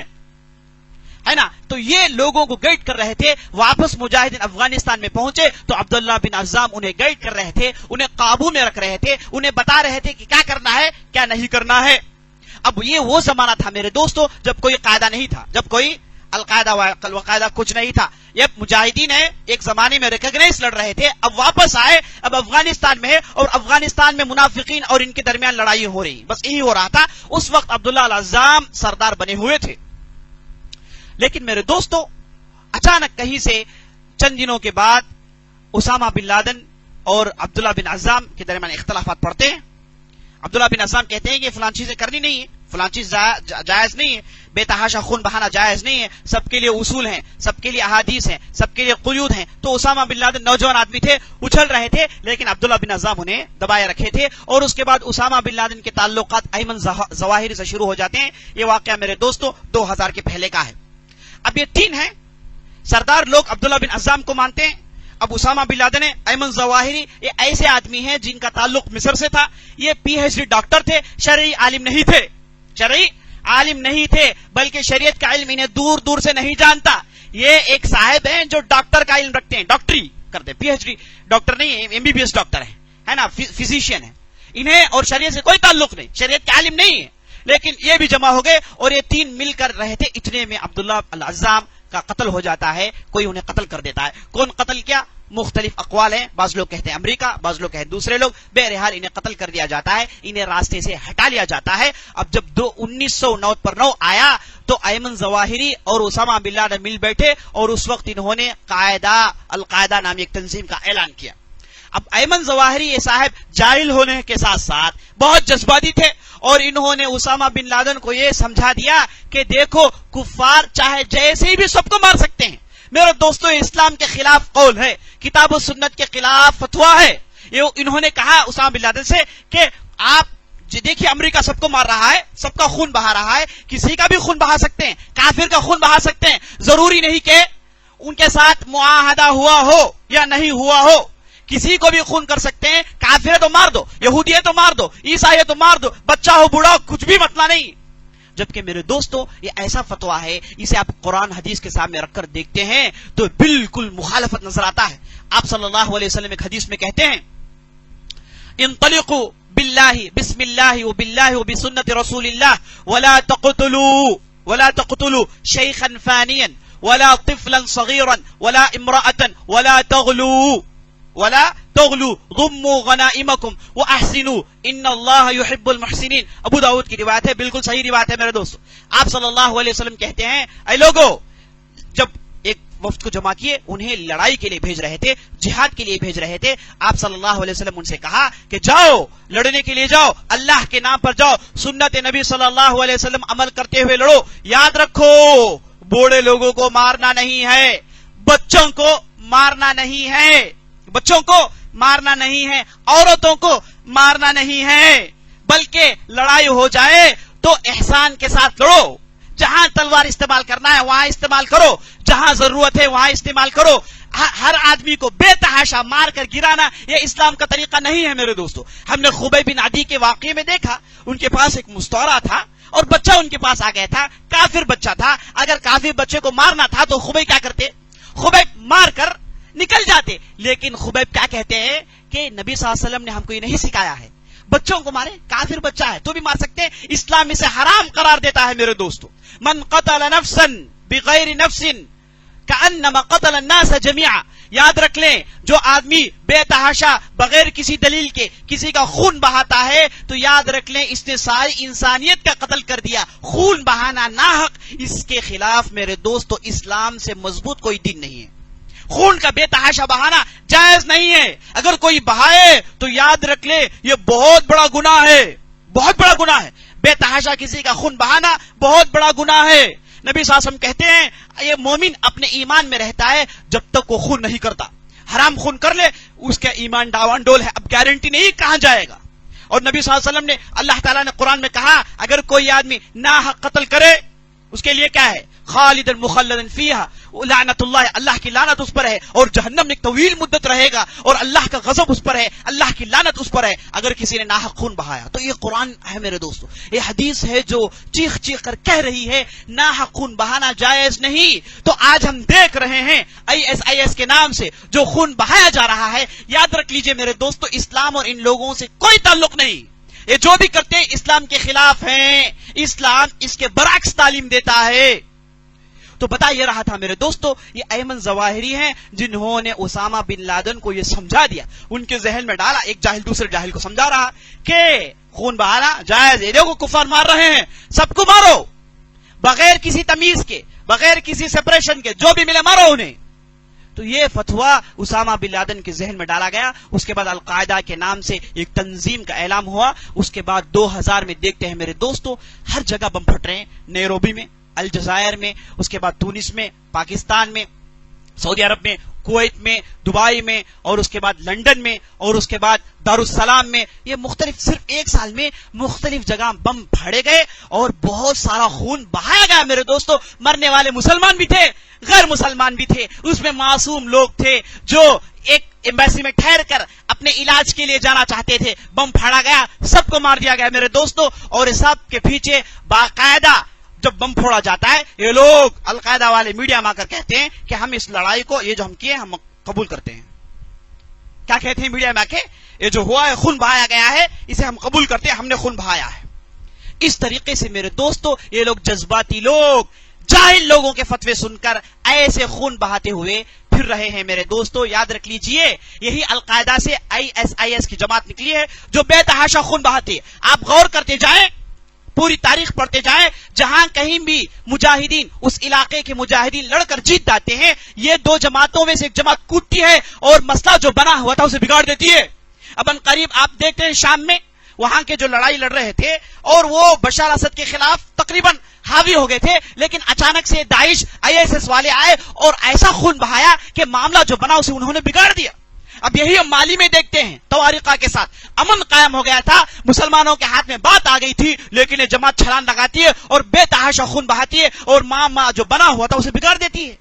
ہے نا. تو یہ لوگوں کو گائیڈ کر رہے تھے. واپس مجاہدین افغانستان میں پہنچے تو عبداللہ بن عزام انہیں گائیڈ کر رہے تھے، انہیں قابو میں رکھ رہے تھے، انہیں بتا رہے تھے کہ کیا کرنا ہے کیا نہیں کرنا ہے. اب یہ وہ زمانہ تھا میرے دوستو جب کوئی قاعدہ نہیں تھا، جب کوئی القاعدہ وقاعدہ کچھ نہیں تھا. یہ مجاہدین ہے ایک زمانے میں ریکگنائز لڑ رہے تھے، اب واپس آئے، اب افغانستان میں ہے، اور افغانستان میں منافقین اور ان کے درمیان لڑائی ہو رہی، بس یہی ہو رہا تھا. اس وقت عبداللہ العزام سردار بنے ہوئے تھے. لیکن میرے دوستو اچانک کہیں سے چند دنوں کے بعد اسامہ بن لادن اور عبداللہ بن عزام کے درمیان اختلافات پڑتے ہیں. عبداللہ بن عزام کہتے ہیں کہ فلان چیزیں کرنی نہیں ہے، فلان چیز جائز نہیں ہے، بے تحاشا خون بہانا جائز نہیں ہے، سب کے لیے اصول ہیں، سب کے لیے احادیث ہیں، سب کے لیے قیود ہیں. تو اسامہ بن لادن نوجوان آدمی تھے، اچھل رہے تھے، لیکن عبداللہ بن عزام انہیں دبائے رکھے تھے. اور اس کے بعد اسامہ بن لادن کے تعلقات ایمن ظواہری سے شروع ہو جاتے ہیں. یہ واقعہ میرے دوستو 2000 کے پہلے کا ہے. اب یہ 3 ہیں سردار لوگ عبداللہ بن عزام کو مانتے ہیں. اب اسامہ بن لادن ایمن ظواہری یہ ایسے آدمی ہیں جن کا تعلق مصر سے تھا. یہ پی ایچ ڈی ڈاکٹر تھے، شرعی عالم نہیں تھے، بلکہ شریعت کا علم انہیں دور دور سے نہیں جانتا. یہ ایک صاحب ہیں جو ڈاکٹر کا علم رکھتے ہیں، ڈاکٹری کرتے، پی ایچ ڈی ڈاکٹر نہیں، M B B S doctor ہے نا، فزیشین ہے. انہیں اور شریعت سے کوئی تعلق نہیں، شریعت کا علم نہیں ہے. لیکن یہ بھی جمع ہو گئے اور یہ 3 مل کر رہے تھے. اتنے میں عبداللہ العزام کا قتل ہو جاتا ہے، کوئی انہیں قتل کر دیتا ہے. کون قتل کیا؟ مختلف اقوال ہیں، بعض لوگ کہتے ہیں امریکہ، بعض لوگ کہتے ہیں دوسرے لوگ. بہرحال انہیں قتل کر دیا جاتا ہے، انہیں راستے سے ہٹا لیا جاتا ہے. اب جب 1909 آیا تو ایمن ظواہری اور اسامہ بن لادن مل بیٹھے اور اس وقت انہوں نے القاعدہ نامی ایک تنظیم کا اعلان کیا. اب ایمن ظواہری یہ صاحب جاہل ہونے کے ساتھ ساتھ بہت جذباتی تھے، اور انہوں نے اسامہ بن لادن کو یہ سمجھا دیا کہ دیکھو کفار چاہے جیسے بھی سب کو مار سکتے ہیں. میرے دوستو اسلام کے خلاف قول ہے، کتاب و سنت کے خلاف فتویٰ ہے. یہ انہوں نے کہا اسامہ بن لادن سے کہ آپ دیکھیے امریکہ سب کو مار رہا ہے، سب کا خون بہا رہا ہے، کسی کا بھی خون بہا سکتے ہیں، کافر کا خون بہا سکتے ہیں. ضروری نہیں کہ ان کے ساتھ معاہدہ ہوا ہو یا نہیں ہوا ہو، کسی کو بھی خون کر سکتے ہیں. کافر ہے تو مار دو، یہودی ہے تو مار دو، عیسائی ہے تو مار دو، بچہ ہو بوڑھا ہو کچھ بھی مسئلہ نہیں. جبکہ میرے دوستو یہ ایسا فتویٰ ہے، اسے آپ قرآن حدیث کے سامنے رکھ کر دیکھتے ہیں تو بالکل مخالفت نظر آتا ہے. آپ صلی اللہ علیہ وسلم ایک حدیث میں کہتے ہیں انطلقوا بالله بسم الله وبالله وبسنة رسول الله ولا تقتلوا شيخا فانيا ولا طفلا صغيرا ولا امرأة ولا تغلوا ضموا غنائمكم واحسنوا ان اللہ يحب المحسنین. ابو داؤد کی روایت ہے، بالکل صحیح روایت ہے میرے دوستو. آپ صلی اللہ علیہ وسلم کہتے ہیں اے لوگو، جب ایک وفد کو جمع کیے، انہیں لڑائی کے لیے بھیج رہے تھے، جہاد کے لیے بھیج رہے تھے، آپ صلی اللہ علیہ وسلم ان سے کہا کہ جاؤ، لڑنے کے لیے جاؤ، اللہ کے نام پر جاؤ، سنت نبی صلی اللہ علیہ وسلم عمل کرتے ہوئے لڑو. یاد رکھو، بوڑھے لوگوں کو مارنا نہیں ہے، بچوں کو مارنا نہیں ہے، بچوں کو مارنا نہیں ہے، عورتوں کو مارنا نہیں ہے، بلکہ لڑائی ہو جائے تو احسان کے ساتھ لڑو. جہاں تلوار استعمال کرنا ہے وہاں استعمال کرو، جہاں ضرورت ہے وہاں استعمال کرو. ہر آدمی کو بے تحاشا مار کر گرانا یہ اسلام کا طریقہ نہیں ہے میرے دوستو. ہم نے خبیب بن عدی کے واقعے میں دیکھا، ان کے پاس ایک مستورہ تھا اور بچہ ان کے پاس آ گیا تھا، کافر بچہ تھا. اگر کافر بچے کو مارنا تھا تو خبیب کیا کرتے؟ خبیب مار کر نکل جاتے. لیکن خبیب کیا کہتے ہیں کہ نبی صلی اللہ علیہ وسلم نے ہم کو یہ نہیں سکھایا ہے بچوں کو مارے، کافر بچہ ہے تو بھی مار سکتے ہیں. اسلام اسے حرام قرار دیتا ہے میرے دوستو. من قتل نفسا بغیر نفس کانما قتل الناس جميعا. یاد رکھ لیں، جو آدمی بے تحاشا بغیر کسی دلیل کے کسی کا خون بہاتا ہے تو یاد رکھ لیں اس نے ساری انسانیت کا قتل کر دیا. خون بہانا ناحق، اس کے خلاف میرے دوستو اسلام سے مضبوط کوئی دین نہیں ہے. خون کا بے تحاشا بہانا جائز نہیں ہے. اگر کوئی بہائے تو یاد رکھ لے یہ بہت بڑا گناہ ہے، بہت بڑا گناہ ہے. بے تحاشا کسی کا خون بہانا بہت بڑا گناہ ہے. نبی صلی اللہ علیہ وسلم کہتے ہیں یہ مومن اپنے ایمان میں رہتا ہے جب تک وہ خون نہیں کرتا. حرام خون کر لے اس کا ایمان ڈاوان ڈول ہے، اب گارنٹی نہیں کہاں جائے گا. اور نبی صلی اللہ علیہ وسلم نے، اللہ تعالیٰ نے قرآن میں کہا اگر کوئی آدمی ناحق قتل کرے اس کے لیے کیا ہے؟ خالدا مخلدا فیہا لعنت اللہ، اللہ کی لعنت اس پر ہے اور جہنم میں ایک طویل مدت رہے گا اور اللہ کا غضب اس پر ہے، اللہ کی لعنت اس پر ہے اگر کسی نے ناحق خون بہایا. تو یہ قرآن ہے میرے دوستو، یہ حدیث ہے جو چیخ چیخ کر کہہ رہی ہے ناحق خون بہانا جائز نہیں. تو آج ہم دیکھ رہے ہیں ISIS کے نام سے جو خون بہایا جا رہا ہے. یاد رکھ لیجئے میرے دوستو اسلام اور ان لوگوں سے کوئی تعلق نہیں. یہ جو بھی کرتے ہیں اسلام کے خلاف ہیں، اسلام اس کے برعکس تعلیم دیتا ہے. تو بتا یہ رہا تھا میرے دوستو یہ ایمن ظواہری ہیں جنہوں نے اسامہ بن لادن کو یہ سمجھا دیا، ان کے ذہن میں ڈالا. ایک جاہل دوسرے جاہل کو سمجھا رہا کہ خون بہانا جائز، یہ دیکھو کفار مار رہے ہیں، سب کو مارو بغیر کسی تمیز کے، بغیر کسی سپریشن کے، جو بھی ملے مارو انہیں. تو یہ فتویٰ اسامہ بن لادن کے ذہن میں ڈالا گیا. اس کے بعد القاعدہ کے نام سے ایک تنظیم کا اعلان ہوا. اس کے بعد 2000 میں دیکھتے ہیں میرے دوستو ہر جگہ بم پھٹ رہے ہیں، نیروبی میں، الجزائر میں، اس کے بعد تونس میں، پاکستان میں، سعودی عرب میں، کویت میں، دبئی میں، اور اس کے بعد لندن میں، اور اس کے بعد دارالسلام میں. یہ مختلف صرف ایک سال میں مختلف جگہ بم پھاڑے گئے اور بہت سارا خون بہایا گیا میرے دوستو. مرنے والے مسلمان بھی تھے، غیر مسلمان بھی تھے، اس میں معصوم لوگ تھے جو ایک ایمبیسی میں ٹھہر کر اپنے علاج کے لیے جانا چاہتے تھے. بم پھاڑا گیا، سب کو مار دیا گیا میرے دوستو. اور اس سب کے پیچھے باقاعدہ جب بم پھوڑا جاتا ہے یہ لوگ القاعدہ والے میڈیا میں آ کر کہتے ہیں کہ ہم اس لڑائی کو، یہ جو ہم کیے ہم قبول کرتے ہیں. کیا کہتے ہیں میڈیا میں آ کے؟ یہ جو ہوا ہے خون بہایا گیا ہے اسے ہم قبول کرتے ہیں، ہم نے خون بہایا ہے. اس طریقے سے میرے دوستو یہ لوگ جذباتی لوگ جاہل لوگوں کے فتوے سن کر ایسے خون بہاتے ہوئے پھر رہے ہیں میرے دوستو. یاد رکھ لیجئے یہی القاعدہ سے ISIS کی جماعت نکلی ہے جو بے تحاشا خون بہاتے ہیں. آپ غور کرتے جائیں، پوری تاریخ پڑھتے جائیں، جہاں کہیں بھی مجاہدین اس علاقے کے مجاہدین لڑ کر جیت جاتے ہیں یہ دو جماعتوں میں سے ایک جماعت کودتی ہے اور مسئلہ جو بنا ہوا تھا اسے بگاڑ دیتی ہے. اب ان قریب آپ دیکھتے ہیں شام میں وہاں کے جو لڑائی لڑ رہے تھے اور وہ بشار اسد کے خلاف تقریباً حاوی ہو گئے تھے، لیکن اچانک سے داعش ISIS والے آئے اور ایسا خون بہایا کہ معاملہ جو بنا اسے انہوں نے بگاڑ دیا. اب یہی ہم مالی میں دیکھتے ہیں، طواریقہ کے ساتھ امن قائم ہو گیا تھا، مسلمانوں کے ہاتھ میں بات آ گئی تھی، لیکن یہ جماعت چھلانگ لگاتی ہے اور بے تحاشا خون بہاتی ہے اور معاملہ جو بنا ہوا تھا اسے بگاڑ دیتی ہے.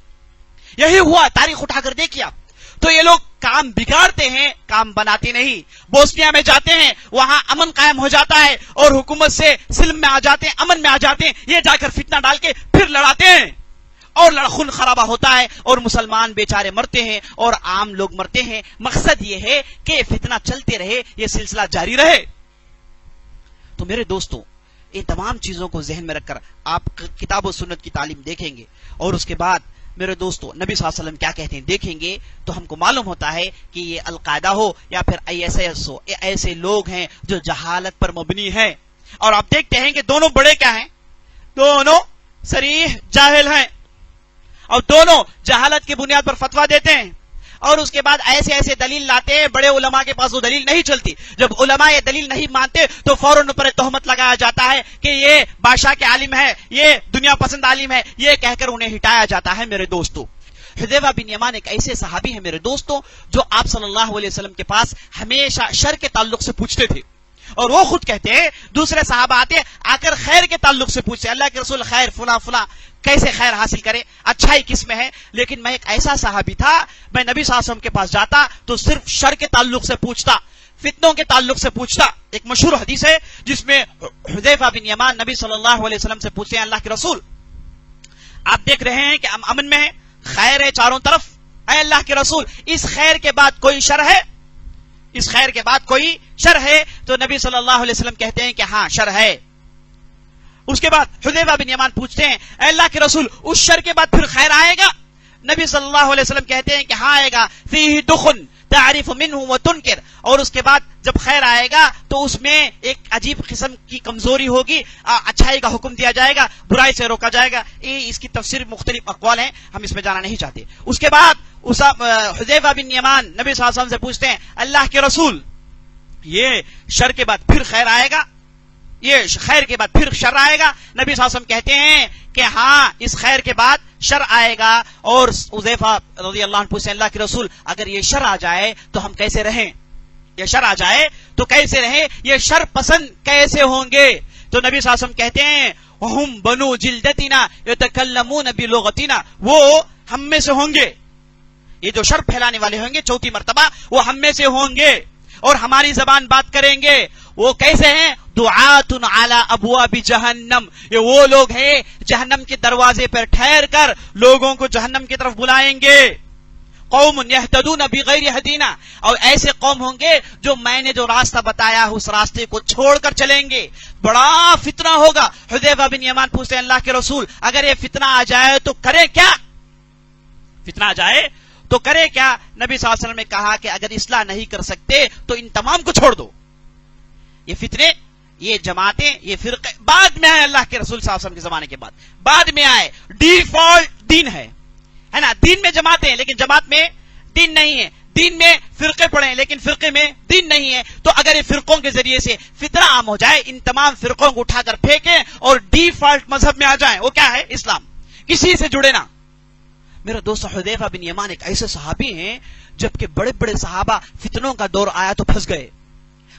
یہی ہوا، تاریخ اٹھا کر دیکھیے آپ. تو یہ لوگ کام بگاڑتے ہیں، کام بناتے نہیں. بوسنیا میں جاتے ہیں وہاں امن قائم ہو جاتا ہے اور حکومت سے سلم میں آ جاتے ہیں، امن میں آ جاتے ہیں، یہ جا کر فتنہ ڈال کے پھر لڑاتے ہیں اور خون خرابہ ہوتا ہے اور مسلمان بیچارے مرتے ہیں اور عام لوگ مرتے ہیں. مقصد یہ ہے کہ فتنہ چلتے رہے، یہ سلسلہ جاری رہے. تو میرے دوستوں یہ تمام چیزوں کو ذہن میں رکھ کر آپ کتاب و سنت کی تعلیم دیکھیں گے اور اس کے بعد میرے دوستوں نبی صلی اللہ علیہ وسلم کیا کہتے ہیں دیکھیں گے تو ہم کو معلوم ہوتا ہے کہ یہ القاعدہ ہو یا پھر ISIS ہو، یہ ایسے لوگ ہیں جو جہالت پر مبنی ہے. اور آپ دیکھتے ہیں کہ دونوں بڑے کیا ہیں؟ دونوں صریح جاہل ہیں اور دونوں جہالت کی بنیاد پر فتویٰ دیتے ہیں اور اس کے بعد ایسے ایسے دلیل لاتے ہیں. بڑے علماء کے پاس وہ دلیل نہیں چلتی. جب علماء یہ دلیل نہیں مانتے تو فوراً پر تہمت لگایا جاتا ہے کہ یہ بادشاہ کے عالم ہے، یہ دنیا پسند عالم ہے، یہ کہہ کر انہیں ہٹایا جاتا ہے. میرے دوستو حذیفہ بن یمان ایک ایسے صحابی ہیں میرے دوستو جو آپ صلی اللہ علیہ وسلم کے پاس ہمیشہ شر کے تعلق سے پوچھتے تھے اور وہ خود کہتے ہیں دوسرے صحابہ آتے آ کر خیر کے تعلق سے پوچھتے اللہ کے رسول خیر فلاں فلاں کیسے خیر حاصل کرے، اچھائی کس میں ہے. لیکن میں ایک ایسا صحابی تھا میں نبی صلی اللہ علیہ وسلم کے پاس جاتا تو صرف شر کے تعلق سے پوچھتا، فتنوں کے تعلق سے پوچھتا. ایک مشہور حدیث ہے جس میں حذیفہ بن یمان نبی صلی اللہ علیہ وسلم سے پوچھتے ہیں اللہ کے رسول آپ دیکھ رہے ہیں کہ ہم امن میں ہیں، خیر ہے چاروں طرف، اے اللہ کے رسول اس خیر کے بعد کوئی شر ہے؟ اس خیر کے بعد کوئی شر ہے؟ تو نبی صلی اللہ علیہ وسلم کہتے ہیں کہ ہاں شر ہے. اس کے بعد حذیفہ بن یمان پوچھتے ہیں اے اللہ کے رسول اس شر کے بعد پھر خیر آئے گا؟ نبی صلی اللہ علیہ وسلم کہتے ہیں کہ ہاں آئے گا. فیہ دخن تعریف منہ وتنکر، اور اس کے بعد جب خیر آئے گا تو اس میں ایک عجیب قسم کی کمزوری ہوگی، اچھائی کا حکم دیا جائے گا، برائی سے روکا جائے گا. اس کی تفسیر مختلف اقوال ہیں، ہم اس میں جانا نہیں چاہتے. اس کے بعد حذیفہ بن یمان نبی صلی اللہ علیہ وسلم سے پوچھتے ہیں اللہ کے رسول یہ شر کے بعد پھر خیر آئے گا؟ یہ خیر کے بعد پھر شر آئے گا؟ نبی صلی اللہ علیہ وسلم کہتے ہیں کہ ہاں اس خیر کے بعد شر آئے گا. اور حذیفہ رضی اللہ عنہ پوچھتے ہیں اللہ کے رسول اگر یہ شر آ جائے تو ہم کیسے رہیں؟ یہ شر آ جائے تو کیسے رہیں؟ یہ شر پسند کیسے ہوں گے؟ تو نبی صلی اللہ علیہ وسلم کہتے ہیں وَهُمْ بَنُو جِلْدَتِنَا يَتَكَلَّمُونَ بِلُغَتِنَا، وہ ہم میں سے ہوں گے، یہ جو شر پھیلانے والے ہوں گے چوتھی مرتبہ وہ ہم میں سے ہوں گے اور ہماری زبان بات کریں گے. وہ کیسے ہیں؟ دعات علی ابواب جہنم، یہ وہ لوگ ہیں جہنم کے دروازے پر ٹھہر کر لوگوں کو جہنم کی طرف بلائیں گے. قوم یہتدون بغیر ہدینا، اور ایسے قوم ہوں گے جو میں نے جو راستہ بتایا اس راستے کو چھوڑ کر چلیں گے. بڑا فتنہ ہوگا. حذیفہ بن یمان پوچھتے ہیں اللہ کے رسول اگر یہ فتنہ آ جائے تو کرے کیا؟ فتنہ آ جائے تو کرے کیا؟ نبی صلی اللہ علیہ وسلم نے کہا کہ اگر اصلاح نہیں کر سکتے تو ان تمام کو چھوڑ دو. یہ فتنے، یہ جماعتیں، یہ فرقے بعد میں آئے، اللہ کے رسول صلی اللہ علیہ وسلم کے زمانے کے بعد میں آئے. ڈیفالٹ دین ہے نا، دین میں جماعتیں ہیں لیکن جماعت میں دین نہیں ہے، دین میں فرقے پڑے ہیں لیکن فرقے میں دین نہیں ہے. تو اگر یہ فرقوں کے ذریعے سے فتنہ عام ہو جائے ان تمام فرقوں کو اٹھا کر پھینکیں اور ڈیفالٹ مذہب میں آ جائیں. وہ کیا ہے؟ اسلام. کسی سے جڑے نا. میرا دوست حذیفہ بن یمان ایک ایسے صحابی ہیں جبکہ بڑے بڑے صحابہ فتنوں کا دور آیا تو پھنس گئے،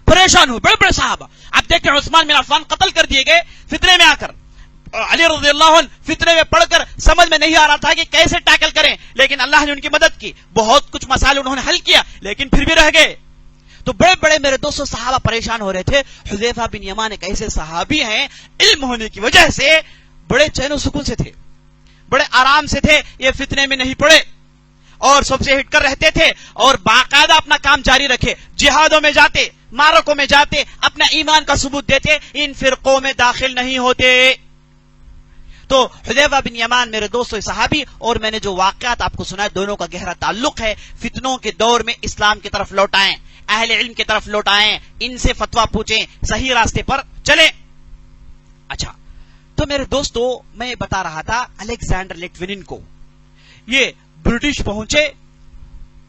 پریشان ہوئے. بڑے بڑے صحابہ آپ دیکھیں عثمان بن عفان قتل کر دیے گئے فتنے میں آ کر. علی رضی اللہ عنہ فتنے میں پڑھ کر سمجھ میں نہیں آ رہا تھا کہ کیسے ٹیکل کریں، لیکن اللہ نے ان کی مدد کی. بہت کچھ مسائل انہوں نے حل کیا لیکن پھر بھی رہ گئے. تو بڑے بڑے میرے دوستوں صحابہ پریشان ہو رہے تھے. حذیفہ بن یمان ایک ایسے صحابی ہیں علم ہونے کی وجہ سے بڑے چین و سکون سے تھے، بڑے آرام سے تھے، یہ فتنے میں نہیں پڑے اور سب سے ہٹ کر رہتے تھے اور باقاعدہ اپنا کام جاری رکھے. جہادوں میں جاتے، معرکوں میں جاتے، اپنا ایمان کا ثبوت دیتے، ان فرقوں میں داخل نہیں ہوتے. تو حذیفہ بن یمان میرے دوستو صحابی اور میں نے جو واقعات آپ کو سنائے دونوں کا گہرا تعلق ہے. فتنوں کے دور میں اسلام کی طرف لوٹائیں، اہل علم کی طرف لوٹائیں، ان سے فتویٰ پوچھیں، صحیح راستے پر چلیں. اچھا تو میرے دوستو میں بتا رہا تھا الیگزینڈر لیٹونین کو، یہ برٹش پہنچے،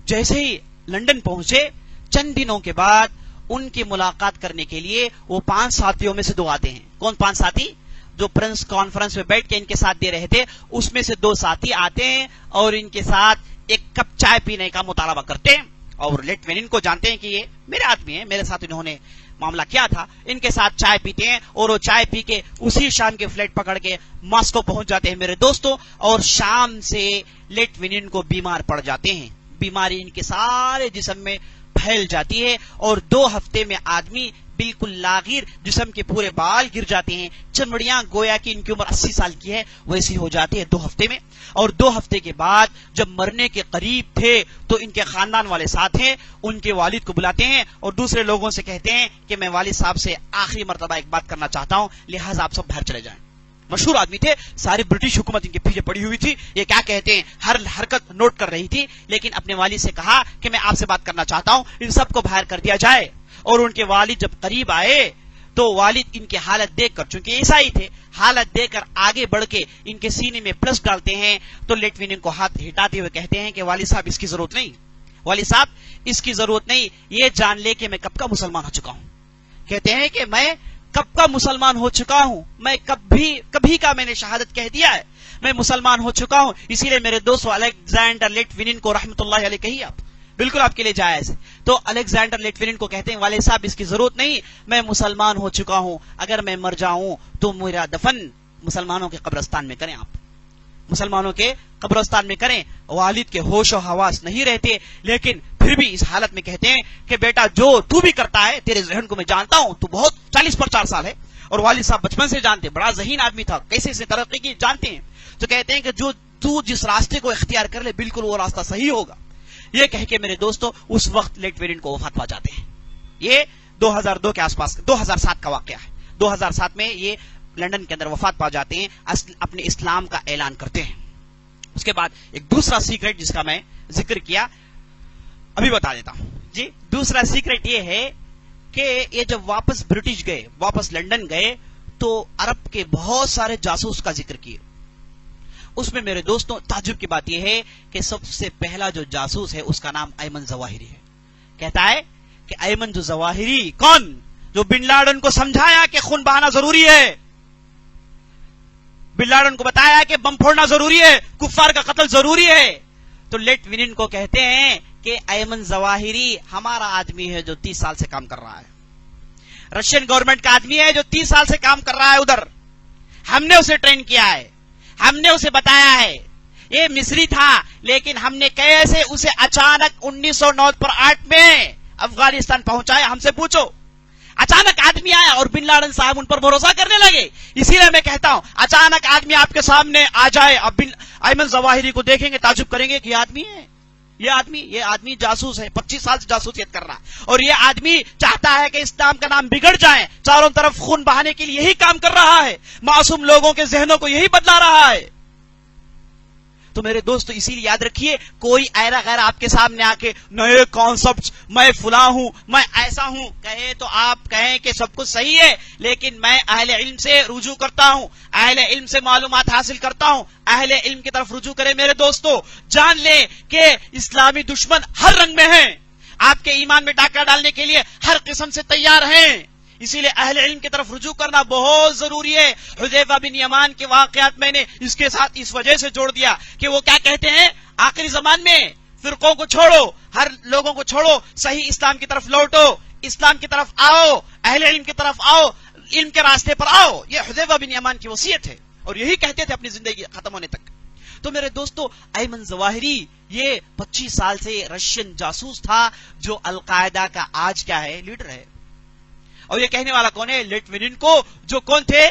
جیسے ہی لندن پہنچے چند دنوں کے بعد ان کی ملاقات کرنے کے لیے وہ 5 ساتھیوں میں سے 2 آتے ہیں. کون 5 ساتھی؟ جو پرنس کانفرنس میں بیٹھ کے ان کے ساتھ دے رہے تھے اس میں سے 2 ساتھی آتے ہیں اور ان کے ساتھ ایک کپ چائے پینے کا مطالبہ کرتے ہیں. اور لیٹونین کو جانتے ہیں کہ یہ میرے آدمی ہیں، میرے ساتھ انہوں نے معاملہ کیا تھا. ان کے ساتھ چائے پیتے ہیں اور وہ چائے پی کے اسی شام کے فلائٹ پکڑ کے ماسکو پہنچ جاتے ہیں میرے دوستوں. اور شام سے لیٹونین کو بیمار پڑ جاتے ہیں، بیماری ان کے سارے جسم میں پھیل جاتی ہے اور 2 ہفتے میں آدمی بالکل لاغیر جسم کے پورے بال گر جاتے ہیں، چمڑیاں گویا کہ ان کی عمر 80 سال کی ہے ویسی ہو جاتی ہے 2 ہفتے میں. اور 2 ہفتے کے بعد جب مرنے کے قریب تھے تو ان کے خاندان والے ساتھ ہیں، ان کے والد کو بلاتے ہیں اور دوسرے لوگوں سے کہتے ہیں کہ میں والد صاحب سے آخری مرتبہ ایک بات کرنا چاہتا ہوں، لہٰذا آپ سب باہر چلے جائیں. مشہور آدمی تھے، ساری برٹش حکومت ان کے پیچھے پڑی ہوئی تھی، یہ کیا کہتے ہیں ہر حرکت نوٹ کر رہی تھی، لیکن اپنے والد سے کہا کہ میں آپ سے بات کرنا چاہتا ہوں، ان سب کو باہر کر دیا جائے. اور ان کے والد جب قریب آئے تو والد ان کی حالت دیکھ کر، چونکہ عیسائی تھے، حالت دیکھ کر آگے بڑھ کے ان کے سینے میں پلس ڈالتے ہیں. تو لیٹوینن کو ہاتھ ہٹاتے ہوئے کہتے ہیں کہ والد صاحب اس کی ضرورت نہیں، والد صاحب اس کی ضرورت نہیں، یہ جان لے کہ میں کب کا مسلمان ہو چکا ہوں. کہتے ہیں کہ میں کب کا مسلمان ہو چکا ہوں، میں کبھی کا میں نے شہادت کہہ دیا ہے، میں مسلمان ہو چکا ہوں. اسی لیے میرے دوست الیگزینڈر لیٹوینن کو رحمۃ اللہ علیہ کہیے، آپ بالکل آپ کے لیے جائز ہے. تو الیگزینڈر لیٹوینن کو کہتے ہیں والد صاحب اس کی ضرورت نہیں، میں مسلمان ہو چکا ہوں، اگر میں مر جاؤں تو میرا دفن مسلمانوں کے قبرستان میں کریں، آپ مسلمانوں کے قبرستان میں کریں. والد کے ہوش و حواس نہیں رہتے، لیکن پھر بھی اس حالت میں کہتے ہیں کہ بیٹا جو تو بھی کرتا ہے، تیرے ذہن کو میں جانتا ہوں، تو بہت 40 پر 4 سال ہے، اور والد صاحب بچپن سے جانتے، بڑا ذہین آدمی تھا، کیسے سے ترقی کی جانتے ہیں. تو کہتے ہیں کہ جو تو جس راستے کو اختیار کر لے بالکل وہ راستہ صحیح ہوگا. یہ کہہ کے میرے دوستو اس وقت لیٹوینن کو وفات پا جاتے ہیں. یہ 2002 کے آس پاس 2007 کا واقعہ ہے. 2007 میں یہ لندن کے اندر وفات پا جاتے ہیں، اپنے اسلام کا اعلان کرتے ہیں. اس کے بعد ایک دوسرا سیکرٹ جس کا میں ذکر کیا ابھی بتا دیتا ہوں. جی دوسرا سیکرٹ یہ ہے کہ یہ جب واپس برٹش گئے، واپس لندن گئے تو عرب کے بہت سارے جاسوس کا ذکر کیے. اس میں میرے دوستوں تعجب کی بات یہ ہے کہ سب سے پہلا جو جاسوس ہے اس کا نام ایمن ظواہری ہے. کہتا ہے کہ ایمن جو ظواہری کون، جو بن لادن کو سمجھایا کہ خون بہانا ضروری ہے، بن لادن کو بتایا کہ بم پھوڑنا ضروری ہے، کفار کا قتل ضروری ہے. تو لیٹوینن کو کہتے ہیں کہ ایمن ظواہری ہمارا آدمی ہے جو 30 سال سے کام کر رہا ہے، رشین گورنمنٹ کا آدمی ہے جو 30 سال سے کام کر رہا ہے ادھر، ہم نے اسے ٹرین کیا ہے، ہم نے اسے بتایا ہے. یہ مصری تھا لیکن ہم نے کیسے اسے اچانک 1908 میں افغانستان پہنچایا، ہم سے پوچھو. اچانک آدمی آیا اور بن لادن صاحب ان پر بھروسہ کرنے لگے. اسی لیے میں کہتا ہوں اچانک آدمی آپ کے سامنے آ جائے، اب ایمن ظواہری کو دیکھیں گے تعجب کریں گے کہ یہ آدمی ہے، یہ آدمی جاسوس ہے، 25 سال سے جاسوسیت کر رہا ہے، اور یہ آدمی چاہتا ہے کہ اسلام کا نام بگڑ جائے، چاروں طرف خون بہانے کے لیے یہی کام کر رہا ہے، معصوم لوگوں کے ذہنوں کو یہی بدلا رہا ہے. تو میرے دوستو اسی لیے یاد رکھیے، کوئی ایرا غیر آپ کے سامنے آ کے نئے کانسپٹ، میں فلاں ہوں، میں ایسا ہوں کہے تو آپ کہیں کہ سب کچھ صحیح ہے، لیکن میں اہل علم سے رجوع کرتا ہوں، اہل علم سے معلومات حاصل کرتا ہوں. اہل علم کی طرف رجوع کرے میرے دوستو. جان لے کہ اسلامی دشمن ہر رنگ میں ہیں، آپ کے ایمان میں ڈاکہ ڈالنے کے لیے ہر قسم سے تیار ہیں. اسی لیے اہل علم کی طرف رجوع کرنا بہت ضروری ہے. حذیفہ بن یمان کے واقعات میں نے اس کے ساتھ اس وجہ سے جوڑ دیا کہ وہ کیا کہتے ہیں، آخری زمان میں فرقوں کو چھوڑو، ہر لوگوں کو چھوڑو، صحیح اسلام کی طرف لوٹو، اسلام کی طرف آؤ، اہل علم کی طرف آؤ، علم کے راستے پر آؤ. یہ حذیفہ بن یمان کی وصیت ہے اور یہی کہتے تھے اپنی زندگی ختم ہونے تک. تو میرے دوستو ایمن ظواہری یہ 25 سال سے رشین جاسوس تھا جو القاعدہ کا آج کیا ہے، لیڈر ہے. اور یہ کہنے والا کون ہے، لیٹوینن کو، جو کون تھے،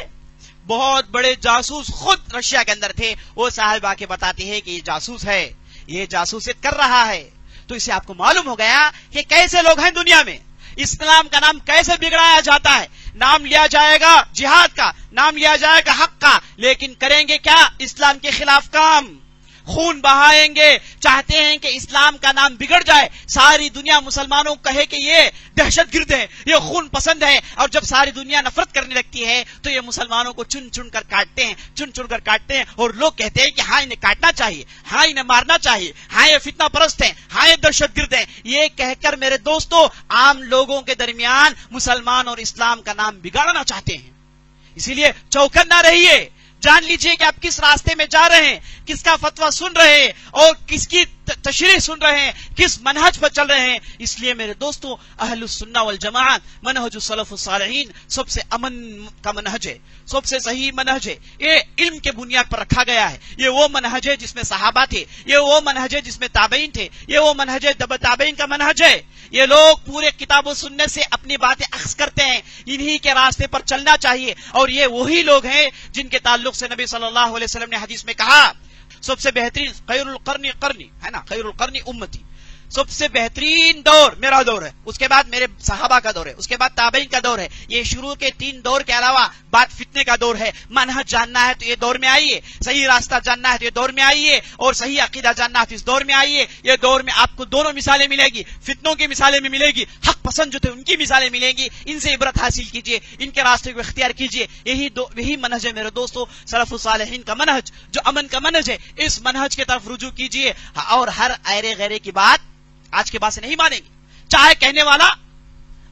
بہت بڑے جاسوس خود رشیا کے اندر تھے. وہ صاحب آ کے بتاتے ہیں کہ یہ جاسوس ہے، یہ جاسوسیت کر رہا ہے. تو اسے آپ کو معلوم ہو گیا کہ کیسے لوگ ہیں دنیا میں، اسلام کا نام کیسے بگڑایا جاتا ہے. نام لیا جائے گا جہاد کا، نام لیا جائے گا حق کا، لیکن کریں گے کیا، اسلام کے خلاف کام، خون بہائیں گے. چاہتے ہیں کہ اسلام کا نام بگڑ جائے، ساری دنیا مسلمانوں کو کہے کہ یہ دہشت گرد ہیں، یہ خون پسند ہیں. اور جب ساری دنیا نفرت کرنے لگتی ہے تو یہ مسلمانوں کو چن چن کر کاٹتے ہیں، چن چن کر کاٹتے ہیں. اور لوگ کہتے ہیں کہ ہاں انہیں کاٹنا چاہیے، ہاں انہیں مارنا چاہیے، ہاں یہ فتنہ پرست ہیں، ہاں یہ دہشت گرد ہیں. یہ کہہ کر میرے دوستو عام لوگوں کے درمیان مسلمان اور اسلام کا نام بگاڑنا چاہتے ہیں. اسی لیے چوکن نہ رہیے، جان لیجئے کہ آپ کس راستے میں جا رہے ہیں، کس کا فتویٰ سن رہے ہیں اور کس کی تشریح سن رہے ہیں، کس منہج پر چل رہے ہیں. اس لیے میرے دوستوں، اہل السنہ والجماعت منہج السلف الصالحین سب سے امن کا منہج ہے، سب سے صحیح منہج ہے. یہ علم کے بنیاد پر رکھا گیا ہے. یہ وہ منہج ہے جس میں صحابہ تھے، یہ وہ منہج ہے جس میں تابعین تھے، یہ وہ منہج ہے تابعین کا منہج ہے. یہ لوگ پورے کتاب و سنت سے اپنی باتیں اخذ کرتے ہیں، انہی کے راستے پر چلنا چاہیے. اور یہ وہی لوگ ہیں جن کے تعلق سے نبی صلی اللہ علیہ وسلم نے حدیث میں کہا سب سے بہترین خیر القرن قرنی ہے نا، خیر القرن امتی، سب سے بہترین دور میرا دور ہے، اس کے بعد میرے صحابہ کا دور ہے، اس کے بعد تابعین کا دور ہے. یہ شروع کے 3 دور کے علاوہ بعد فتنے کا دور ہے. منہج جاننا ہے تو یہ دور میں آئیے، صحیح راستہ جاننا ہے تو یہ دور میں آئیے، اور صحیح عقیدہ جاننا ہے تو اس دور میں آئیے. یہ دور میں آپ کو دونوں مثالیں ملے گی، فتنوں کی مثالیں بھی ملے گی، حق پسند جو تھے ان کی مثالیں ملیں گی. ان سے عبرت حاصل کیجئے، ان کے راستے کو اختیار کیجئے. یہی منہج ہے میرے دوستو، سلف الصالحین کا منہج جو امن کا منہج ہے. اس منہج کی طرف رجوع کیجئے، اور ہر ایرے غیرے کی بات آج کے بعد سے نہیں مانیں گے، چاہے کہنے والا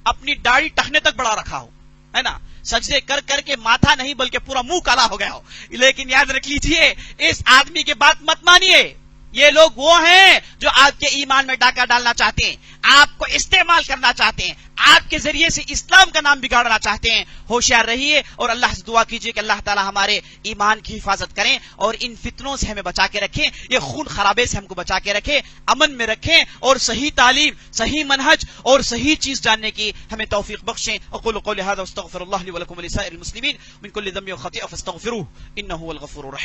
اپنی داڑھی ٹخنے تک بڑھا رکھا ہو، ہے نا، سجدے کر کر کے ماتھا نہیں بلکہ پورا منہ کالا ہو گیا ہو. لیکن یاد رکھ لیجئے، اس آدمی کے بات مت مانیے. یہ لوگ وہ ہیں جو آپ کے ایمان میں ڈاکہ ڈالنا چاہتے ہیں، آپ کو استعمال کرنا چاہتے ہیں، آپ کے ذریعے سے اسلام کا نام بگاڑنا چاہتے ہیں. ہوشیار رہیے اور اللہ سے دعا کیجئے کہ اللہ تعالی ہمارے ایمان کی حفاظت کریں اور ان فتنوں سے ہمیں بچا کے رکھیں، یہ خون خرابے سے ہم کو بچا کے رکھیں، امن میں رکھیں، اور صحیح تعلیم، صحیح منہج اور صحیح چیز جاننے کی ہمیں توفیق بخشیں. اقول قولی ھذا واستغفر اللہ لی ولکم ولسائر المسلمین من کل ذنب وخطیئۃ فاستغفروہ انہ هو الغفور الرحیم.